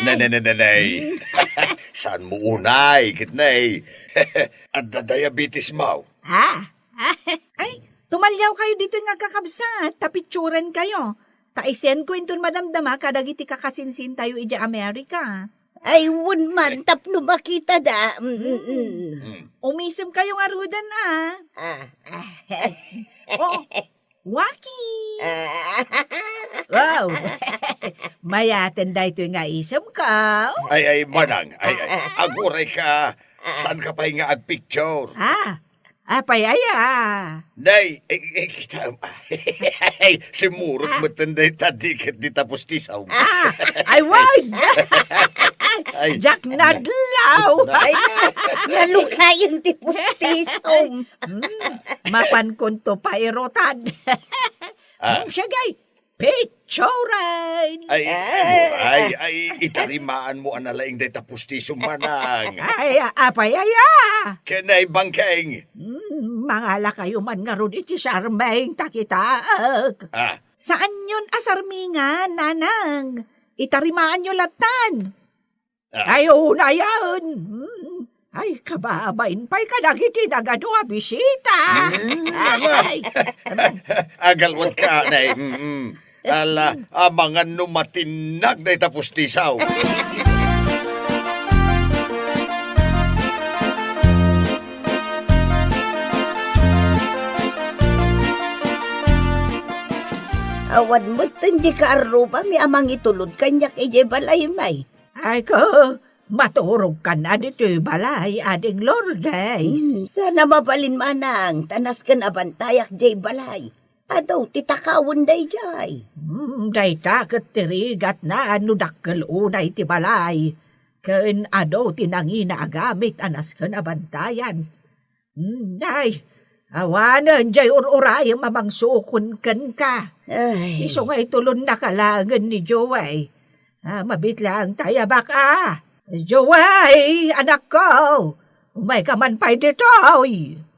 Nanay. Saan mo unay, kitnay? At da diabetes mo. Ay, tumalyaw kayo dito nga kakabsat. Tapitsuran kayo. Taisen ko intun madamdama kadagiti kakasinsin tayo ija Amerika. Ay, wun man, tapno makita da. Umisim kayo nga rudan Oh, waki! Wow! Mayaten da ito nga isam ka. Ay, manang. Ay, aguray ka. Saan ka pa nga ag-picture? Apayaya. Nay, kita ay, simurot mo tanday tadikat di tapos tisaw. Ay, wag! Ay, Jack Nadlaw! Ay, nalukayan ti pustisom. Mapan konto pa erotan. Siya gay, picturean! ay, itarimaan mo analaing day tapos tisaw manang. Ay, apayaya! Kenay bangkeng. Mangala kayo man nga ron iti sarmeng takitaag. Saan yun asarmingan, Nanang? Itarimaan nyo latan. Ay, una yan. Ay, kababain pa'y kadagiti nagadua bisita. Ay, Agalwat ka, nay. Ala, amangan numatinag day tapos tisaw. Awan mo di ka aruba, may amang itulod kanyak ije balay may. ay ko, maturog ka na dito balay, ading Lourdes. Sana mabalin manang, tanas ka na bantayak jay balay. Adaw, titakawon day jay. Day takot tirigat na ano dakkel unay ti balay. Ken ado tinangina agamit anas ka na bantayan. Day, awanan jay ururay mamang sukon ken ka. Ay, Iso nga itulon na kalangan ni Joey. Mabitlang tayo baka. Joey, anak ko. Umay ka man pa'y dito.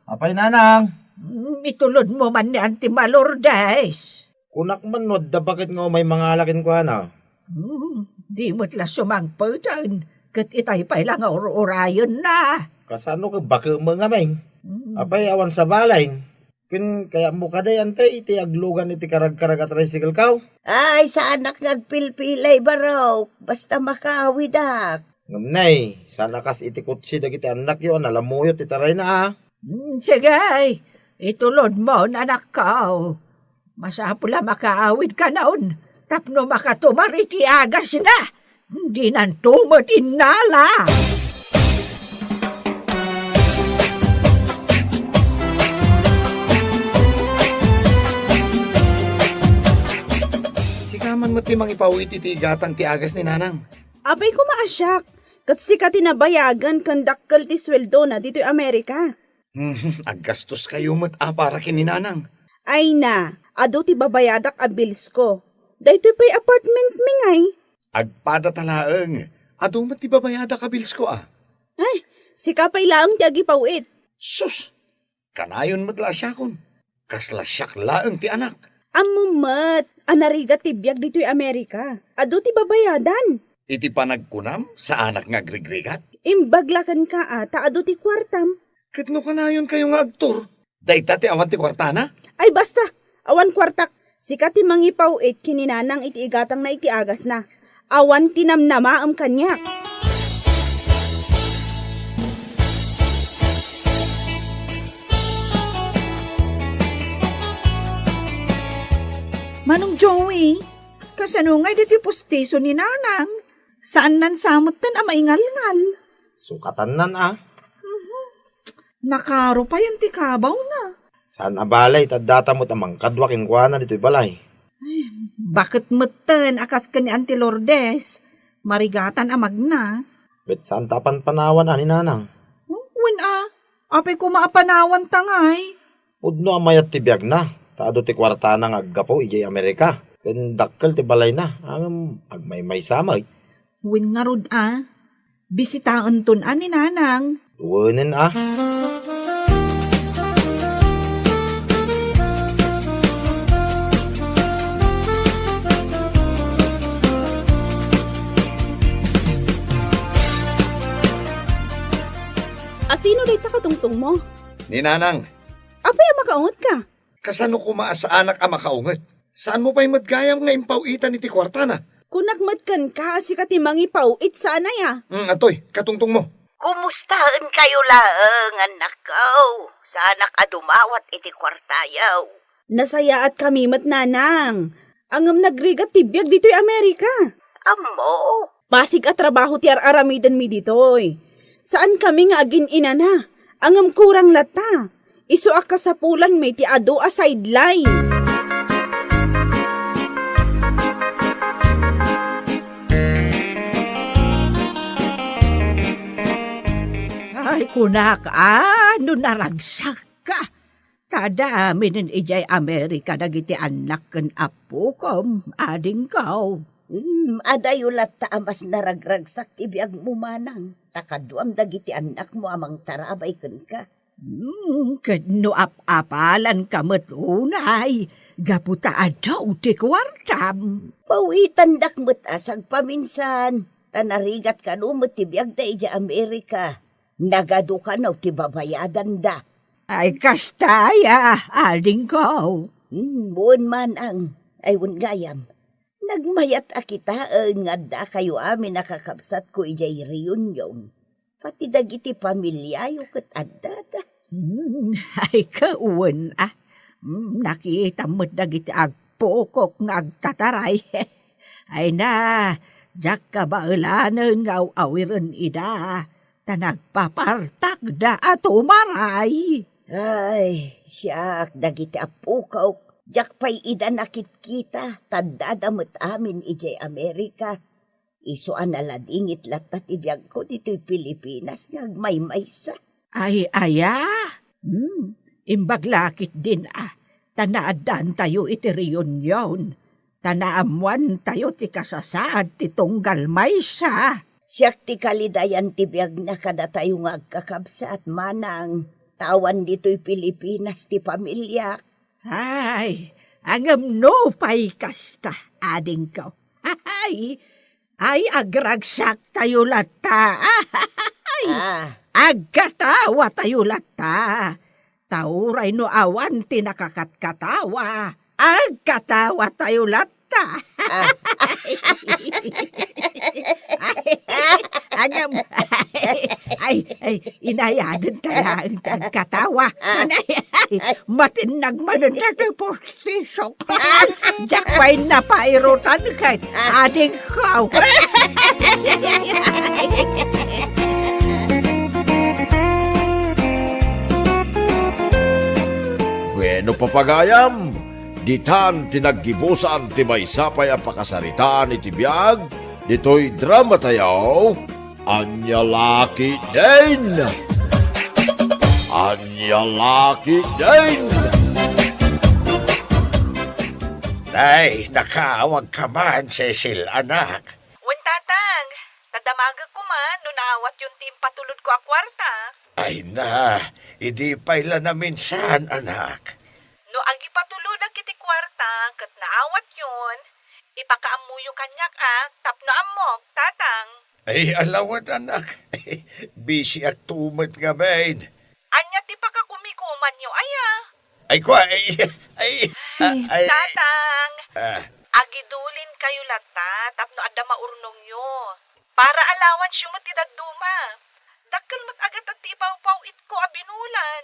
Apay Nanang, Itulod mo man ni Auntie Malordes. Kunak man no, da bakit nga may mga lakin ko na? Di mo't la sumangpatan. Kat itay pa lang orayon na. Kasano ka baka mga may? Apay awan sa balay. Kun kaya mo kada yan tay, iti aglugan iti karag-karag at tricycle kaw. Ay, sa anak nagpilpilay baraw. Basta makawid ak. Ngamnay, sana kas iti kutsi dagiti anak yun, alamuyot itaray na ah. Sige, itulod mo anak ka. Masapula makaawid ka naon. Tapno makatumari ti agas na. Hindi nan tumot inala. Sikaman mo timang ipawit iti gatang ti agas ni nanang. Abay ko maasyak. Kat sika tinabayagan kandakkel ti sweldo na dito'y Amerika. Aggastos kayo mo't para kininanang. Ay na, ado ti babayadak a bills ko. Dahito pa'y apartment mingay. Agpada talaeng. Ado mo't ibabayada ka bills ko ah. Ay, sika pa'y laang ti agipawit. Sus, kanayon mo't lasyakon. Kaslasyak laeng ti anak. Amumat, anariga ti biyag dito'y Amerika. Ado ti babayadan. Iti panagkunam sa anak nga grigrigat. Imbaglakan ka ata, ado ti kwartam. Katno kanayon kayo nga agtor. Dayta ti awan ti kwartana. Ay basta, awan kwartak. Sika ti mangipawit kininanang iti igatang na iti agas na. Awan tinamnama am kanyak. Manong Joey, kasano nga diti postiso ni Nanang? Saan nan samot tan maingal-ngal? Sukatan nan ah. Nakaro pa yan ti kabaw na. Saan abalay, tadata mo't amang kadwakin kwa na dito'y balay. Bakit meten akas ka ni Auntie Lourdes? Marigatan amag na. Bet saan tapan panawan ani nanang? Wen apay ko maapanawan tangay. Pudno amayat ti biyag na. Taado ti kwarta na aggapo ijay Amerika. Ken dakkel ti balay na. Agmay-may samay. Wen nga rod bisitaon tun ani Nanang. Tuwanin ah. Asino day takatungtong mo? Ni nanang, Apay makaungot ka? kasano kumaa sa anak ang makaunget? Saan mo pa'y madgayam nga impawitan iti kwartana? Kung nagmadkan ka, si katimang ipawit sana ya. Atoy, katungtong mo. Kumustahan kayo laeng, anak ko? Sana ka dumawat iti kwartayaw. Nasaya at kami mat nanang. Angam nagrigat tibiyag dito'y Amerika. Amo, Pasig at trabaho ti aramidan mi ditoy. Saan kami nga agin ina na? Angam kurang lata. Isu ak kasapulan may ti ado a sideline. Ay kunak, no naragsak ka. Kada amin ijay Amerika dagiti anak ken apo kom, ading kaw. adayulat ta amas naragragsak ti biag mo manang. Takaduam dagiti anak mo amang tarabay ken ka. Kadno apalan kamet unay, gaputa adaw ti kwartam. Pawitan dakmet asag paminsan. Tanarigat ka numot ti biag da ija Amerika. Nagadu ka no ti babayadan da. Ay kastaya, ading kaw. Buon man ang ayun gayam. Nagmayat akita nga da kayo amin nakakabsat ko ijay reunion. Pati dagiti pamilyayo ket addada. Ay kauwan nakita mo't dagiti agpokok nga agtataray. Ay na, jak ka ba ulanan nga awiran ida. Tanagpapartak da ato maray. Ay, siyak dagiti apukaw. Jak pa'y ida nakit kita, tadadamot amin ijay Amerika. Isuan aladingit latat ibiyag ko dito'y Pilipinas ngagmaymaysa. Ay, aya. Imbaglakit din Tanaadan tayo iti reunion. Tanaamuan tayo ti kasasaad ti tunggal maysa. Siyak ti kalidayan ti biyag na kada tayo nga agkakabsa at manang. tawan dito'y Pilipinas ti pamilya. Ay, angam no pay kasta, ading ko. Ay, agragsak tayo lata. Agkatawa tayo lata. Tauray no awan tinakakatkatawa. Agkatawa tayo lata. Agam, inayadan kaya ang katawa. Matinag manon na ito postisok. Jakway na pairutan kahit ating kaw. Bueno papagayam, ditan tinaggibusan ti may sapay ang pakasaritaan iti biyag, dito'y drama tayaw, Anya Laki din! Anya Laki din! Ay, nakaawag ka man, Cecil, anak. Wen tatang, tadamagag ko man no naawat yung team patulod ko a kwarta. Ay na, hindi paila na minsan, anak. No ang ipatulod ang kiti kwarta kat naawat yun, ipakaamuyo kanyak tapno amok, tatang. Ay, alawad, anak. Busy at tumot nga, bain. Anya ti pakakumikuman nyo, Ay, kwa, Tatang, agidulin kayo lata, tapno adda maurnong nyo. Para alawan siyo matidagduma. Dakkel mat agat at tipaw-paw itko abinulan.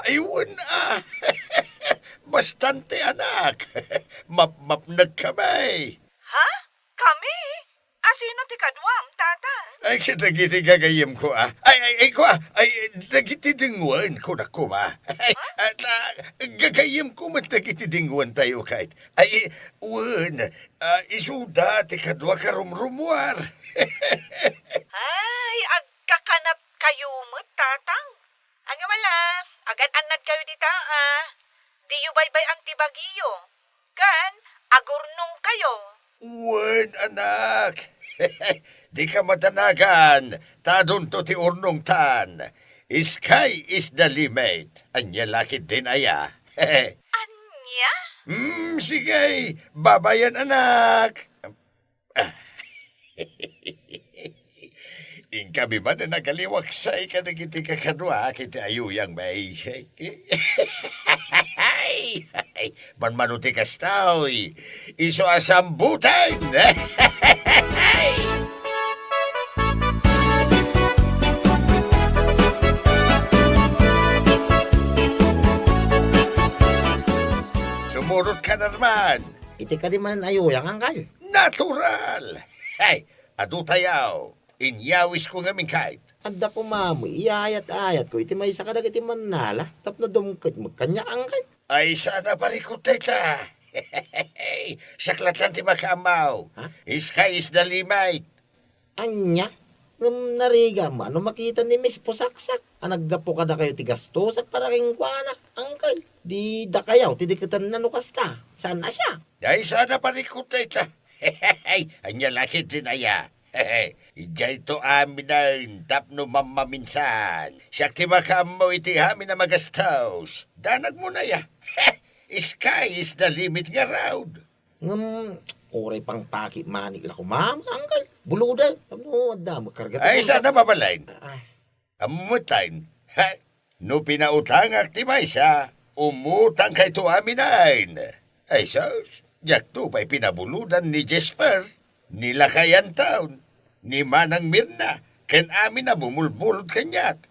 Ayun, Bastante, anak. Mapnag kamay. Ha? Kami? Asino ti kadwam, tatang? Ay, kitagiti gagayim ko, Ay, nagiti dingwan ko na ko, gagayim ko matagiti dingwan tayo kahit. Ay, isuda, ti kadwa karumrumuar. Ay, agkakanat kayo mo, tatang. Ang wala, agad-anad kayo dita, Di yu baybay ang tibagiyo. Kan, agurnong kayo. Anak. Di ka matanagan. Tadon to ti urnong tan. Sky is the limit. Anya lakit din aya. Anya? Sige. Babayan, anak. Kami ba na nagaliwaksay ka na kiti kakadwa kiti ayuyang may. Manmanuti kastaw. Iso asambutan. Sumurot ka na naman. Iti ka di man ayuyang angkal. Natural. Hey, adu tayaw. Inyawis ko nga kahit. Adda ko mamo, iyayat-ayat ko, iti may isa kadag iti manala, tapno dumkit magkanya angkay. Ay, sana parikot ta. Saklatan ti makamaw. Sky is the limit. Anya, nariga mo, ano makita ni Miss Pusaksak? Naggapo ka na kayo ti gastosak para king kuana, angkay. Di da kayaw, tidikatan na nukasta. Saan na siya? Ay, sana parikot ta. Anya lakit din aya. Ijay to amin na tapno mamaminsan. Siyak ti makamo iti amin na magastaws. Danag mo na ya. Sky is the limit nga raud. Oray pang paki manik la ko, mama, angkal. Buluda, ano, adda, makarga. Ay, sana mabalain. Amutain. No pinautangak ti maysa, umutang kay to amin na. Ay, sos, jak to pa'y pinabuludan ni Jesper. Nilakayan taon, ni Manang Mirna, ken amin na bumulbulod kanyak.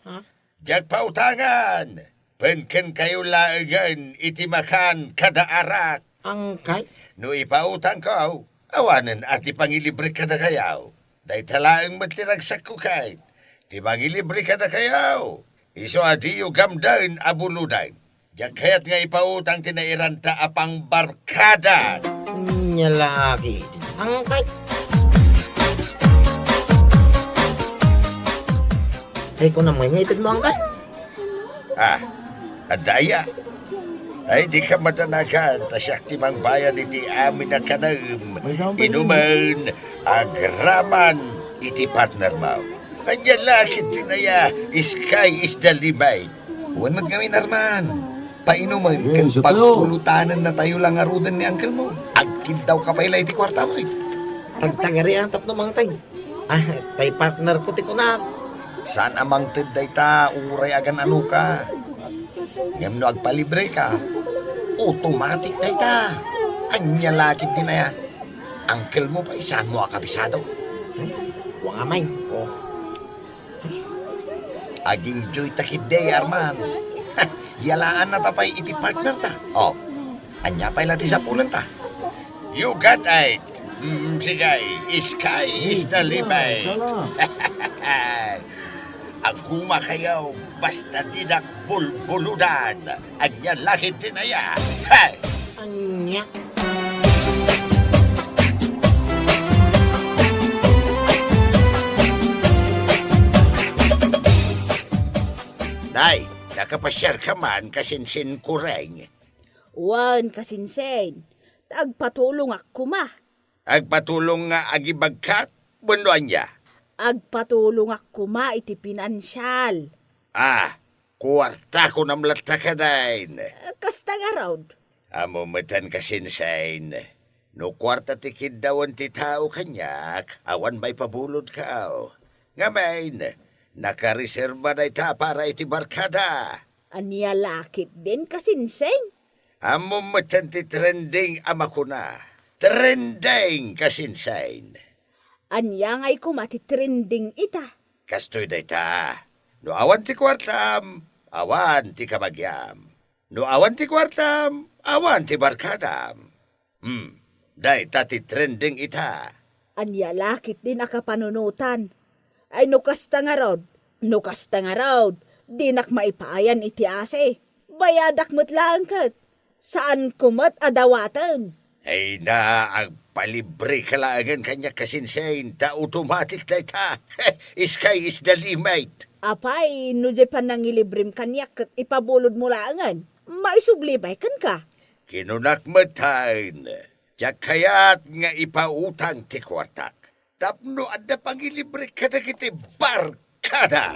Jak pautangan, penken kayo laagan itimakan kada arak. Angkay? No ipautang ko, awanan at ipangilibre ka na kayaw. Dahil talaang matiragsak ko kahit, tipangilibre ka na kayaw. Iso adiyo gamdan abuludan. Jak kaya't nga ipautang tinairanta apang barkada. Nyalaki. Angkay. Ay, kung naman ngitid mo, angkay. Adaya. Ay, di ka matanagan, tasyak ti mang bayan iti amin na kanam. Inuman, agraman, iti partner mo. Anya lakit tinaya, sky is the limit. Wanag gawin, Arman. Painuman, kan pagpulutanan na tayo lang arudan ni uncle mo. Agkid daw ka pa ilay ti kwarta mo. Tagtagari ang tap namang tay. Kay partner ko ti kunak. Saan amang tiday ta, uray agan ano ka? Ngam no agpalibre ka, automatic day ta. Anya lakit din na ya. Uncle mo pa isaan mo akabisado. Wangamay. Aging joy takid day, Arman. Yalaan na tapay iti partner ta. Anya pa'y lati sa punan ta. You got it. Sigay, sky is the limit. Aguma kayaw, basta dinak bulbuludan. Anya lakit din na ya. Anya. Day, nakapasyar ka man kasinsin kureng. Wan kasinsen, agpatulong ako ma. Agpatulong nga agibagkat, bunuan niya. Agpatulong ako ma iti pinansyal. Kuwarta ko namlata ka din. Kasta nga raw. Amumatan kasinsin. No kwarta tikid dawan ti tao kanyak, awan may pabulod ka. Ngamain, nakareserba na ita para iti barkada. Anya lakit din kasinsen. Amumatan ti trending ama ko na. Trending kasinsin. Anya nga'y kumati trending ita. Kastoy da ita. No awan ti kwartam, awan ti kabagyam. No awan ti kwartam, awan ti barkadam. Day tati trending ita. Anya lakit din akapanunutan. Ay nukasta nga raw. Nukasta nga raw. Dinak maipaayan iti ase. Bayadak mo't lang kat. Saan kumat adawatan? Ay na, agpalibre ka lang kanya kasinsain. Ta automatic da ita. Sky is the limit. Apay, no di pa nangilibrim kanyak kat ipabulod mo langan. Maisublibay kan ka. Kinunakmatan. Diyak kaya't nga ipautang ti kwartak. Tapno adda pangilibre kada kiti barkada.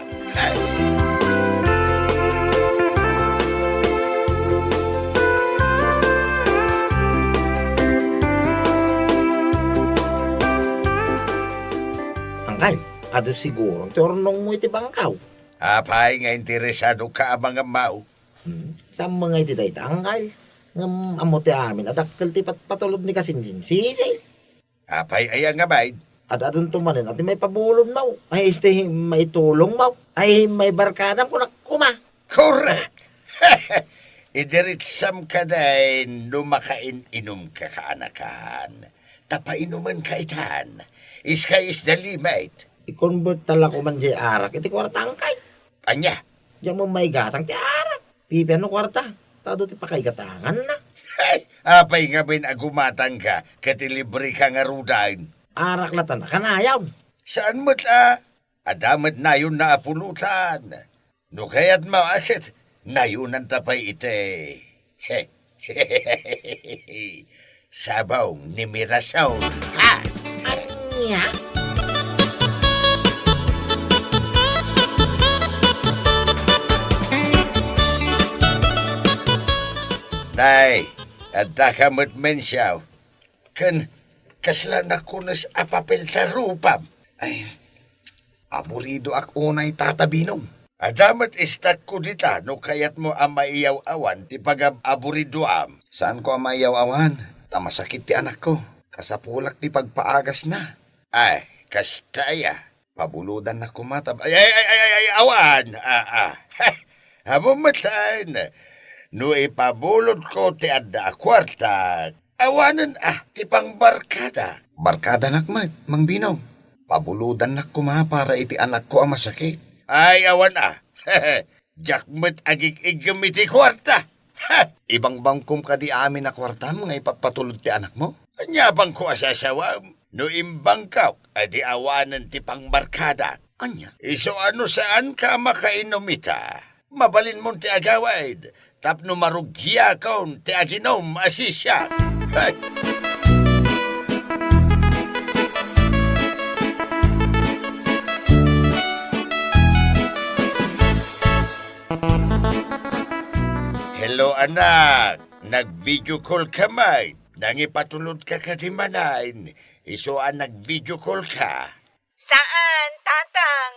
Angkay, ado siguro tornong mo iti bangkaw. Apay nga interesado ka mga mau. Sa mga iti day angkay. Ngam amo ti amin adakkel ti patulod ni kasinsin sisay. Apay ayang nga bayd. At adun tumanin at may pabulon mo. Ay este may tulong mo. Ay may barkada ko na kuma. Correct! Idiritsam ka din lumakain-inom ka kaanakan. Tapainuman ka itan. Sky is the limit. I-convert tala ko man di arak. Iti kwarta angkay. Anya? Diyan mo may gatang ti arak. Pipi ano kwarta. Tado ti pakaigatangan na. Apay nga bin agumatang ka. Katilibre ka nga rudain. Arak latan na kanayaw. Saan mo't adamat na yun na apulutan. No kaya't maakit, na yun ang tapay ite. Sabaw ni Mirasaw. Ha! Anya? Nay, adda ka mo't mensyaw. Kaslan ako nas apapel tarupam. Ay, aburido ako unay tatabinom. Adamat istat ko dita, no kayat mo ang maiyaw awan, di pag-aburido am. Saan ko ang maiyaw awan? Tamasakit ti anak ko. Kasapulak di pagpaagas na. Ay, kastaya. Pabuludan na kumatab. Ay, awan! Hamumatan. No ipabulod ko ti adda kwarta. Awanan ti pang barkada. Barkada nakmat, Mang Binaw. Pabuludan na kuma para iti anak ko ang masakit. Ay, awan Jakmat agig igamiti kwarta. Ibang bangkum ka di amin na kwarta mga ipapatulod ti anak mo? Anya bang ko asasawam? No imbang ka, adi awanan ti pang barkada. Anya? Iso ano saan ka makainomita? Mabalin mo ti agawad. Tapno marugya kaun ti aginom asisya. Hello anak, nag-video call ka may. Nangipatulod ka di manain. Isuan nag-video call ka. Saan, tatang?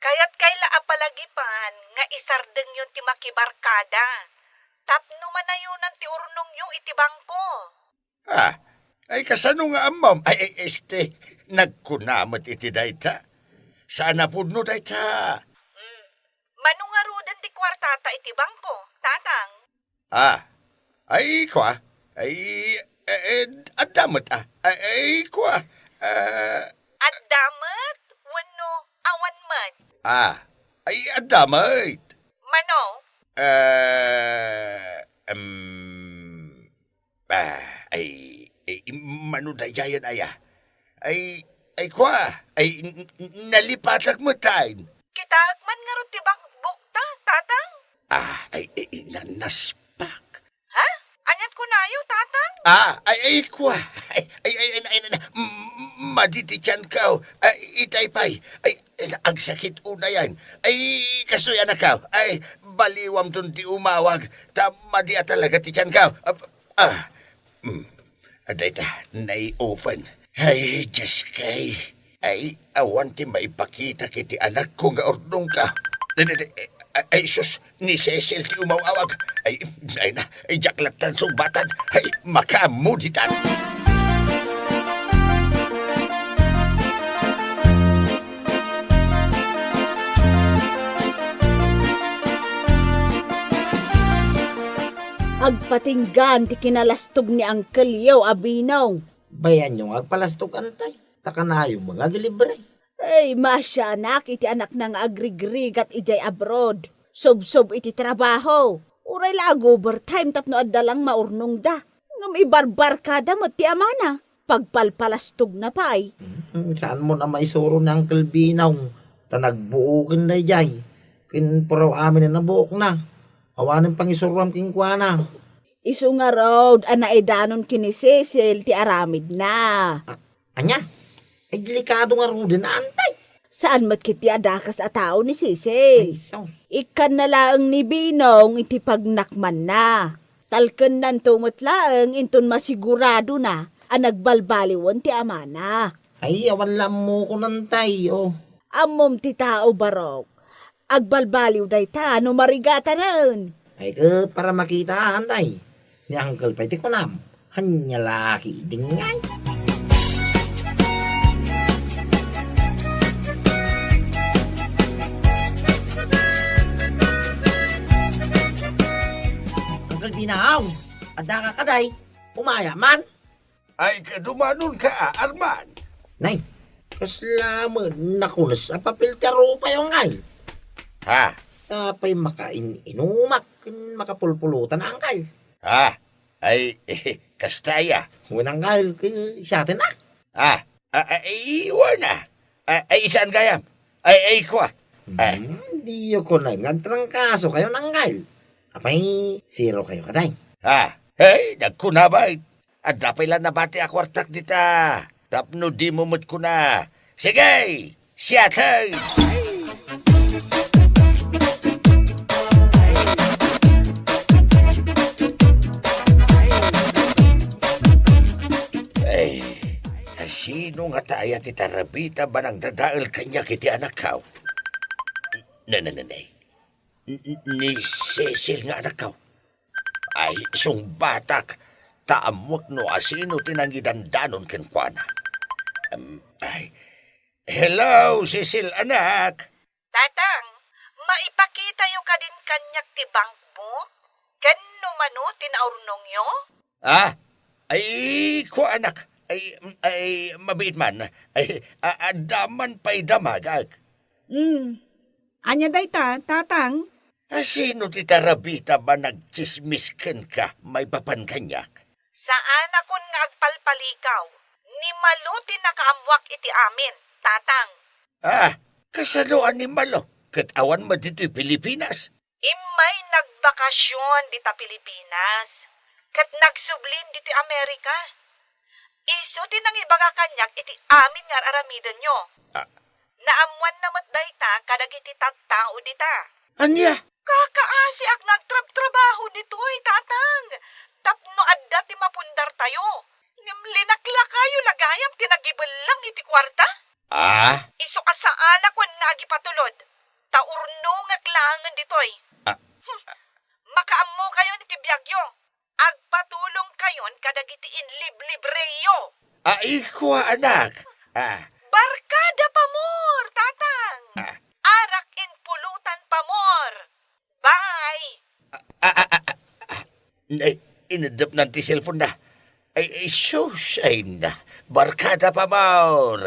Kaya't kaila apalagipan nga isardeng yun ti makibarkada. Tapno manayunan ti urnong yung itibangko. Ay kasano nga amam? Nagkunamot iti dayta. Saan na pudno dayta? Manungarudan ti kwartata itibangko, tatang. Ay kwa. Adamot Ay kwa. At damat, wano awan man. Ay adamot. Mano? Manudayayan aya. Ay kwa. Ay nalipatak mo tayo. Kitaak man nga ro tibang bukta, tatang. Naspak. Ha? Anyat ko nayo, tatang? Ay kwa. Maditityan ka. Itay pay. Ang sakit una yan. Ay, kasuya na ka. Ay, baliwam dun ti umawag. Madia talaga tityan ka. Aday ta, nai-open. Ay, Diyos kay. Ay, awan ti maipakita kiti anak ko nga ordong ka. Ay, sus, ni Cecil ti umawag. Ay, jaklatan sumbatan. Ay, makamuditan. Agpatinggan ti kinalastog ni Uncle Yo, abinaw. Bayan yung agpalastog antay. Takanayo mga gilibre. Ay, masya anak, iti anak ng agrigrig at ijay abroad. Sob-sob iti trabaho. Uray lag overtime tapno adalang maurnong da. Ngam ibarbar kada mo ti amana. Pagpalpalastog na pa'y. Saan mo na maisuro ng Uncle Binaw? Tanagbuukin na jay. Kinpuraw amin na nabuok na. Awanin pang isuruam kingkwana. Isu nga road, anaidanon kini Cecil ti aramid na. Anya? Ay delikado nga road na antay. Saan mat kiti adakas a tao ni Cecil? Ikan na laang ni Binong iti pagnakman na. Talken nan tumot laang inton masigurado na ang nagbalbaliwon ti amana. Ay, awan lang mo ko nantay, oh. Amom ti tao barok. Agbalbaliw day ta, no marigata nun. Ay para makita antay. Ni Uncle Pwede ko nam. Hanya laki dingay. Uncle Binaw, ada ka kaday. Umaya man. Ay, kadumanon ka, Arman. Nay, kaslaman nakunas a papiltero pa yung ay. Sa pa'y inumak, makapulpulutan ang kay. Ay, kastaya. Unang kay, siya atin na. Iwan na. Ay, isaan kayam? Ay, kwa. Hindi ko na nagtrangkaso kayo ng kay. Apay, zero kayo kaday. Hey, nagkunabay. At dapay lang nabati akwartak dita. Tapno di mumut ko na. Sige, siya tayo. Sino nga tayo ti tarabita ba nang dadaal kanya kiti anak kao? Nanay. Ni Cecil nga anak kao. Ay, isong batak. Taamwak no asino tinangidandanon kenkwana. Hello, Cecil anak. Tatang, maipakita yung kadin kanyak ti bankbook? Ken no mano tinaurnong yo? Ay, ko anak. Ay, mabait man. Ay, adaman pa'y damagag. Anya day ta, tatang? Sino ti tarabita ba nagchismisken ka may papan kanyak? Saan akon nga agpalpalikaw? Ni maluti nakaamwak iti amin, tatang. Kasaluan ni Malo. Katawan mo dito Pilipinas. Imay nagbakasyon dita Pilipinas. Kat nagsublin dito Amerika. Iso din ang ibaga kanyak iti amin nga aramidan nyo. Naamuan namat dayta kadag iti tattao dita. Anya? Kakaasi ak nagtrabaho ditoy. dagiti inlib-libreyo. Ikwa anak. Barkada pamor, tatang. Arak in pulutan pamor. Bye! Inadap na ti cellphone na. So sign na. Barkada pa maur.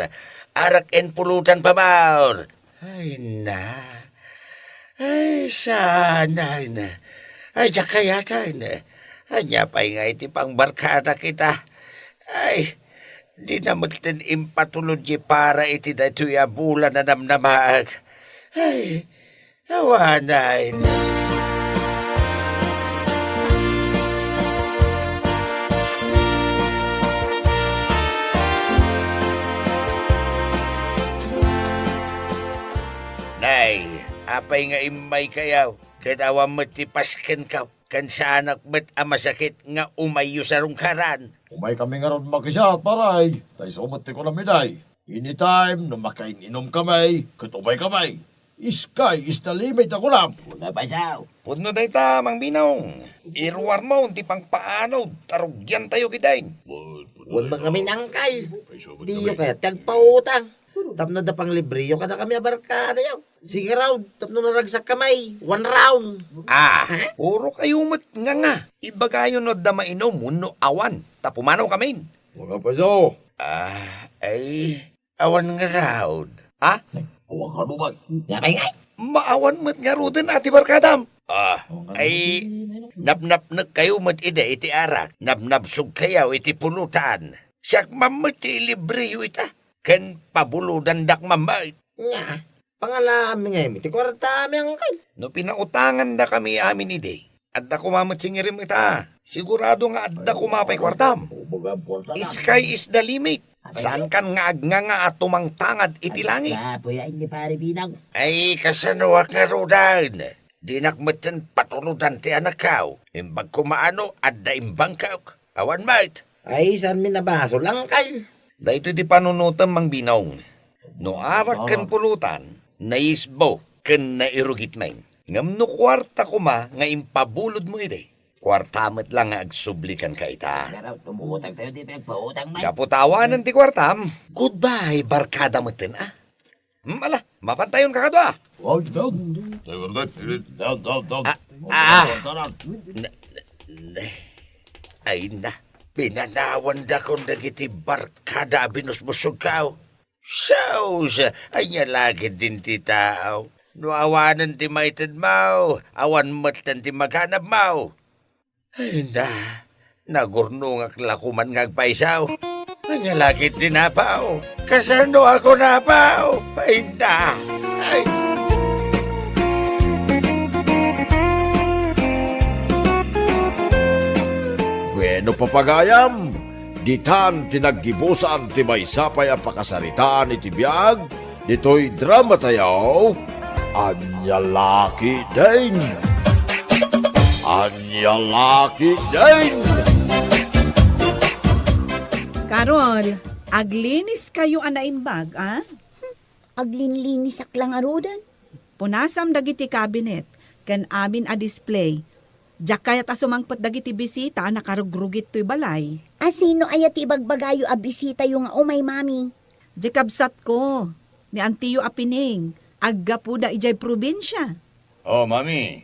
Arak en pulutan pa maur. Ay na. Ay sana na. Ay jakayata na. Anya pa nga iti pang barkada kita. Ay, di na magtin impatology para iti da ito bulan na namnamag. Ay, awanay na. Nay, apay nga imay kayaw, kadawa matipasken ka, kan sa anak met amasakit nga umayo sa rungkaran. Umay kami nga ron mag-isa, paray. Tay sumati ko na miday. Anytime na makain-inom kamay, katumay kamay. Sky is the limit ako lang. Puno na ita, Mang Binong. Irwar mo, ti pang paano, tarugyan tayo kidain. Huwag ba kami angkal? Di yung kaya tagpautang. Tapno da pang libriyo ka na kami abarkada yaw. Sige raw, tapno naragsak kamay. 1 round. Puro kayo mat nga. Iba kayo no da mainom, muno awan. Tapumanaw kami. Mga paso. Ay, awan nga raw. Huwag ka lumay. Yapay ngay. Maawan mat nga ro din, ati barkadam. Ay, nabnap na kayo mat iti arak. Nabnap sug kayaw iti pulutan. Siyak mamat ti libriyo ita. Ken pabuludan dak mamait. Nga, pangalami ngay, miti kwarta mi angkal. No pinautangan da kami amin ide. Adda kumamat singirim ita. Sigurado nga adda kumapay kwartam. Sky is the limit. Saan kan nga agnganga at tumangtangad iti langit? Ay, kasanuak nga rodan. Di nakmatan patuludan ti anakaw. Imbag kumaano, adda imbang kaw. Awan mait. Ay, saan mi nabaso lang kay? Dahito di panunutan Mang Binong. No arak kan pulutan, naisbo kan nairugit main. Ngam no kwarta kuma nga impabulod mo ide. Kwartamat lang nga agsublikan ka ita. Kaputawanan ti kwartam. Goodbye, barkada matin Ala, mapantayon ka kadwa. Ay na. Pinanawan da kong dagiti barkada binusbusog kao. Saus, ay niya lagi din ti tao. No awanan ti maitid mau, awan matan ti maghanap mau. Ay na, nagurnungak lakuman ngagpaisaw. Ay niya lagi din napaw. Kasano ako napaw? Ay na, ay. Bueno papagayam, ditan tinaggibusan ti may sapay ang pakasaritaan iti biyag, dito'y drama tayo, Anyalaki din! Anyalaki din! Karol, aglinis kayo anaimbag, Aglinlinis aklang arudan. Punasam dagiti cabinet, kan amin a display. Jakayat asumangpot dagiti bisita, nakarugrugit to'y balay. Sino ayat ibagbagayo a bisita yung umay mami? Jakabsat ko, ni Antiyo Apining, agga po da ijay probinsya. Mami,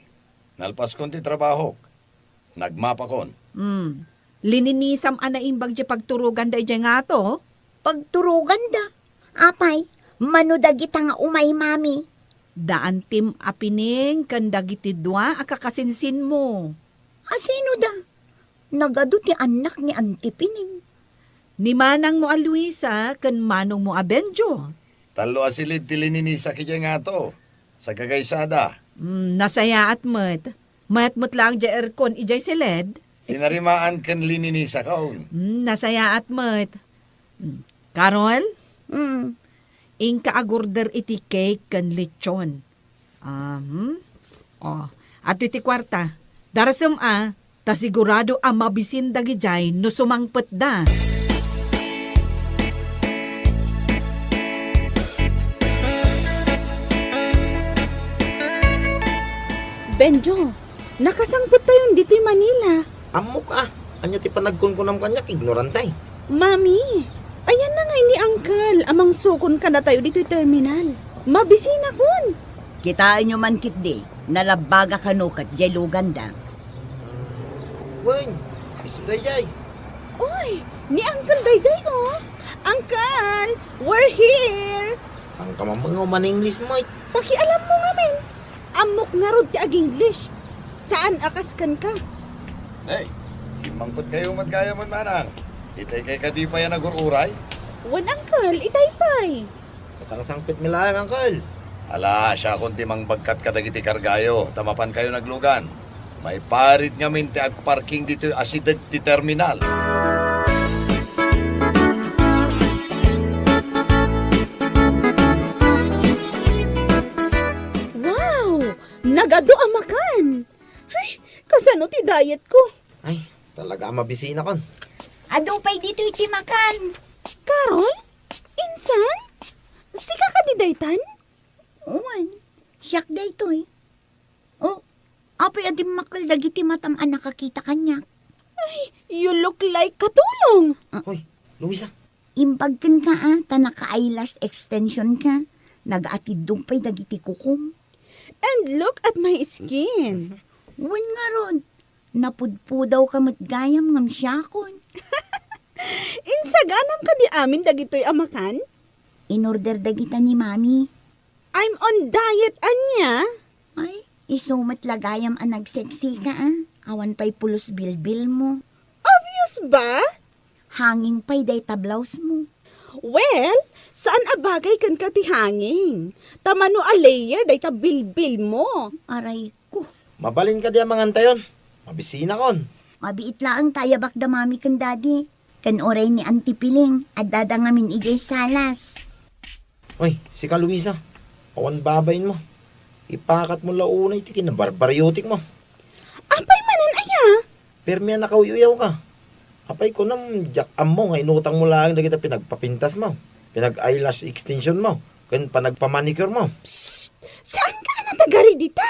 nalpas kon ti trabaho. Nagmapa kon. Lininisam anaimbag di pagturugan da ijay nga to. Pagturugan da. Apay, manudagita nga umay mami. Daan tim Apining, kan dagiti dua akakasinsin mo. Sino da? Nagado ti anak ni Antipining. Ni manang mo a Luisa, kan manong mo a Benjo. Talo asilid ti lininisa kaya nga to. Sa gagaysada. Nasaya at mat. Mat lang di erkon ijay siled. Tinarimaan kan lininisa kaon. Nasaya at mat. Karol? Ingka agorder iti cake kan lechon. At iti kwarta. Darasam ta sigurado mabisin dagi jay no sumangpet da. Benjo, nakasangpot tayo dito'y Manila. Amok Anya ti panagkunkunam kanyak, ignorantay. Mami, ayan na nga ni Uncle. Amang sukon ka na tayo dito'y terminal. Mabisina kun. Kitaan nyo man kit di, nalabaga kanukat jay luganda. Wen, gusto day jay. Oy, ni Uncle Dayday, oh. Uncle, we're here. Ang kamamang man-English mo, Pakialam mo nga, men. Amok nga rod ti ag-English. Saan akaskan ka? Hey, si mangkot kayo matgaya man manang. Itay kay kadi pa yan nagururay. Wan, Uncle, itaypay. Kasang-sangpit milang, Uncle. Ala, siya kung timang bagkat kadagiti kargayo. Tamapan kayo naglugan. May parit nga minti ag parking dito asidad ti terminal. Wow, nagado amakan. Ay, kasano ti diet ko? Ay, talaga mabisina kon. Adupay dito iti makan. Carol? Insan? Sika ka di daytan? Uwan, siyak da ito eh. Oh, apay adim makal dagiti matam anak kakita kanyak. You look like katulong. Hoy, Luisa. Impagkan ka ta naka-eyelash extension ka. Nag-atid dumpay dagiti kukum. And look at my skin. Uwan nga ron, napudpudaw ka matgayam ngam siyakon. Insaganam ka di amin dagitoy amakan? In-order dagita ni mami. I'm on diet, anya. Ay, isumat lagayam ang nagseksi ka Awan pa'y pulos bilbil mo. Obvious ba? Hanging pa'y day tablaws mo. Well, saan abagay kan ka ti hanging? Tamano a layer day ta bilbil mo. Aray ko. Mabalin ka di ang mga antayon. Mabisina kon. Mabiit laang tayabak da mami kan daddy. Kan oray ni Auntie Piling at dadangamin igay salas. Hoy, si ka Luisa. Awan babayin mo. Ipakat mo launay ti kinabarbaryotik mo. Apay manan aya? Permi na nakauyaw ka. Apay ko nam jak mo nga inutang mo lang na kita pinagpapintas mo. Pinag-eyelash extension mo. Kan panagpamanicure mo. Saan ka na tagari dita?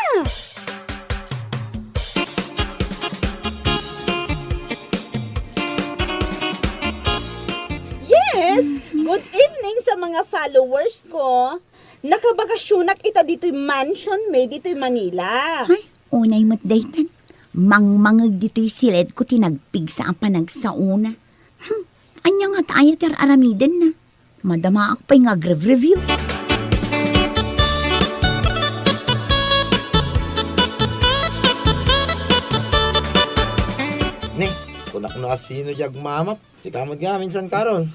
Yes! Good evening sa mga followers ko. Nakabakasyonak ita dito'y mansion may dito'y Manila. Ay, unay mat daytan. Mangmangag dito'y silid ko tinagpig sa ang panagsauna. Anya nga tayo ter aramiden na. Madama ak pa'y ngag-review. Ni, kunak na sino jag mamap. Si kamad gamin san Carol.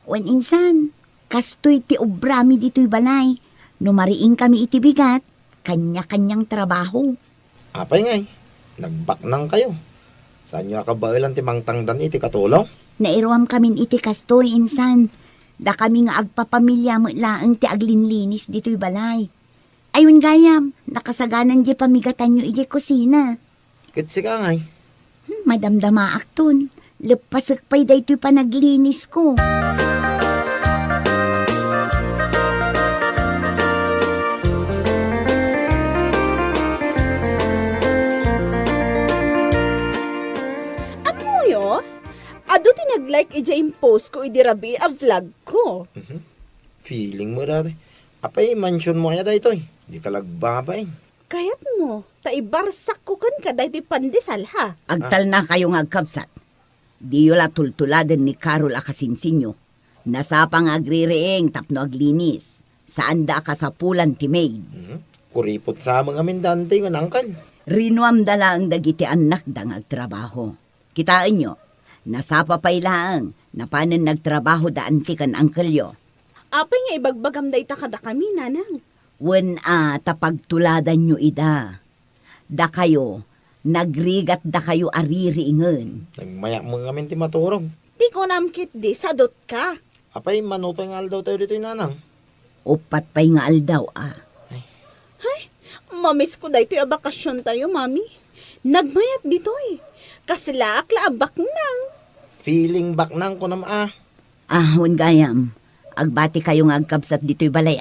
Wen insan, kastoy ti obrami dito'y balay. Numariing kami iti bigat, kanya-kanyang trabaho. Apay ngay, nagbaknang kayo. Saan nyo akabailan ti mangtangdan iti katulong? Nairuam kamin iti kastoy insan. Da kami nga agpapamilya mo laang ti aglinlinis dito'y balay. Ayun gayam, nakasaganan di pamigatan nyo iti kusina. Kitsi ka ngay. Madamdama akton, lepasak pa'y dayto'y panaglinis ko. Amuyo, ado tinag-like ija post ko idirabi a vlog ko. Feeling mo dati. Apay, mansion mo kaya dito eh. Di ka lagbabay. Kayat mo, taibarsak ko kan ka dahil pandesal ha. Agtal na kayo nga agkapsat. Di yola tultuladan ni Carol akasinsinyo. Nasapang agrireeng tapno aglinis. Saan da kasapulan ti maid. Kuripot sa mga mindante ng angkan. Rinuam dala ang dagiti anak dang agtrabaho. Kitaan nyo, nasapa pa'y laang, napanan nagtrabaho da antikan angkelyo. Apay nga ibagbagam da ita kada kami, nanang. Wen tapagtuladan nyo ida. Da kayo, nagrigat da kayo aririingan. Nagmayak mo nga minti maturog. Di ko namkit di, sadot ka. Apay, manupay nga daw tayo dito nanang. Upat pa'y nga aldaw Ay, mamiss ko da ito yung bakasyon tayo, mami. Nagmayat dito eh. Kaslak laabak nang. Feeling back nang ko nam Ahon gayam, agbati kayo nga agkabsat dito'y balay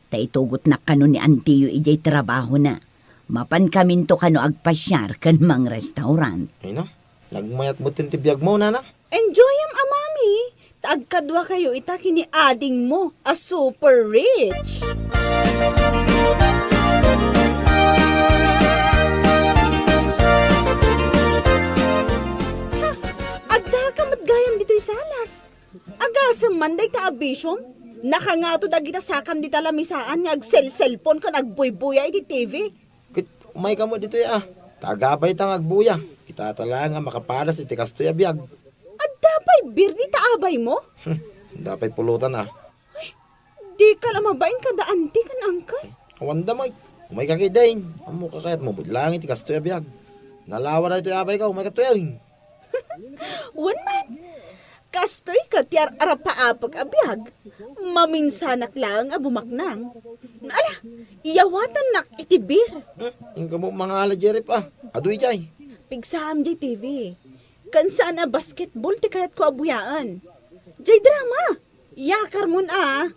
Taitugot na kano ni Antiyo ijay trabaho na. Mapan kamin to kano agpasyar kan mang restaurant. Ay no, Nagmayat mo tintibiyag mo, nana. Enjoy am amami. Taagkadwa kayo ita kini ading mo, a super rich. Agda ka matgayam dito'y salas. Agasam man day ta abisyom. Nakangato da kita sakam di talamisaan nga cellphone ka nagbuybuya iti TV. Kit, umay ka mo dito ya. Kagabay tang agbuya. Itatala nga makapalas iti kastoy abiyag. At dapay bir di taabay mo? Dapat pulutan ah. Di ka lamabain kada anti kan angkay. Awanda mo. Umay ka kidain. Amo ka kayat mo budlang iti kastoy abiyag. Nalawa na ito abay ka. Umay ka tuyawin. Wan man. Kastoy ka tiyar arapaapag abiyag. Maminsanak lang abumaknang. Ala, iyawatan nak itibir. Yung kamo mga alajerip ah. Aduy jay. Pigsam di TV. Kansa na basketball ti kayat ko abuyaan. Jay drama. Yakar mun ah.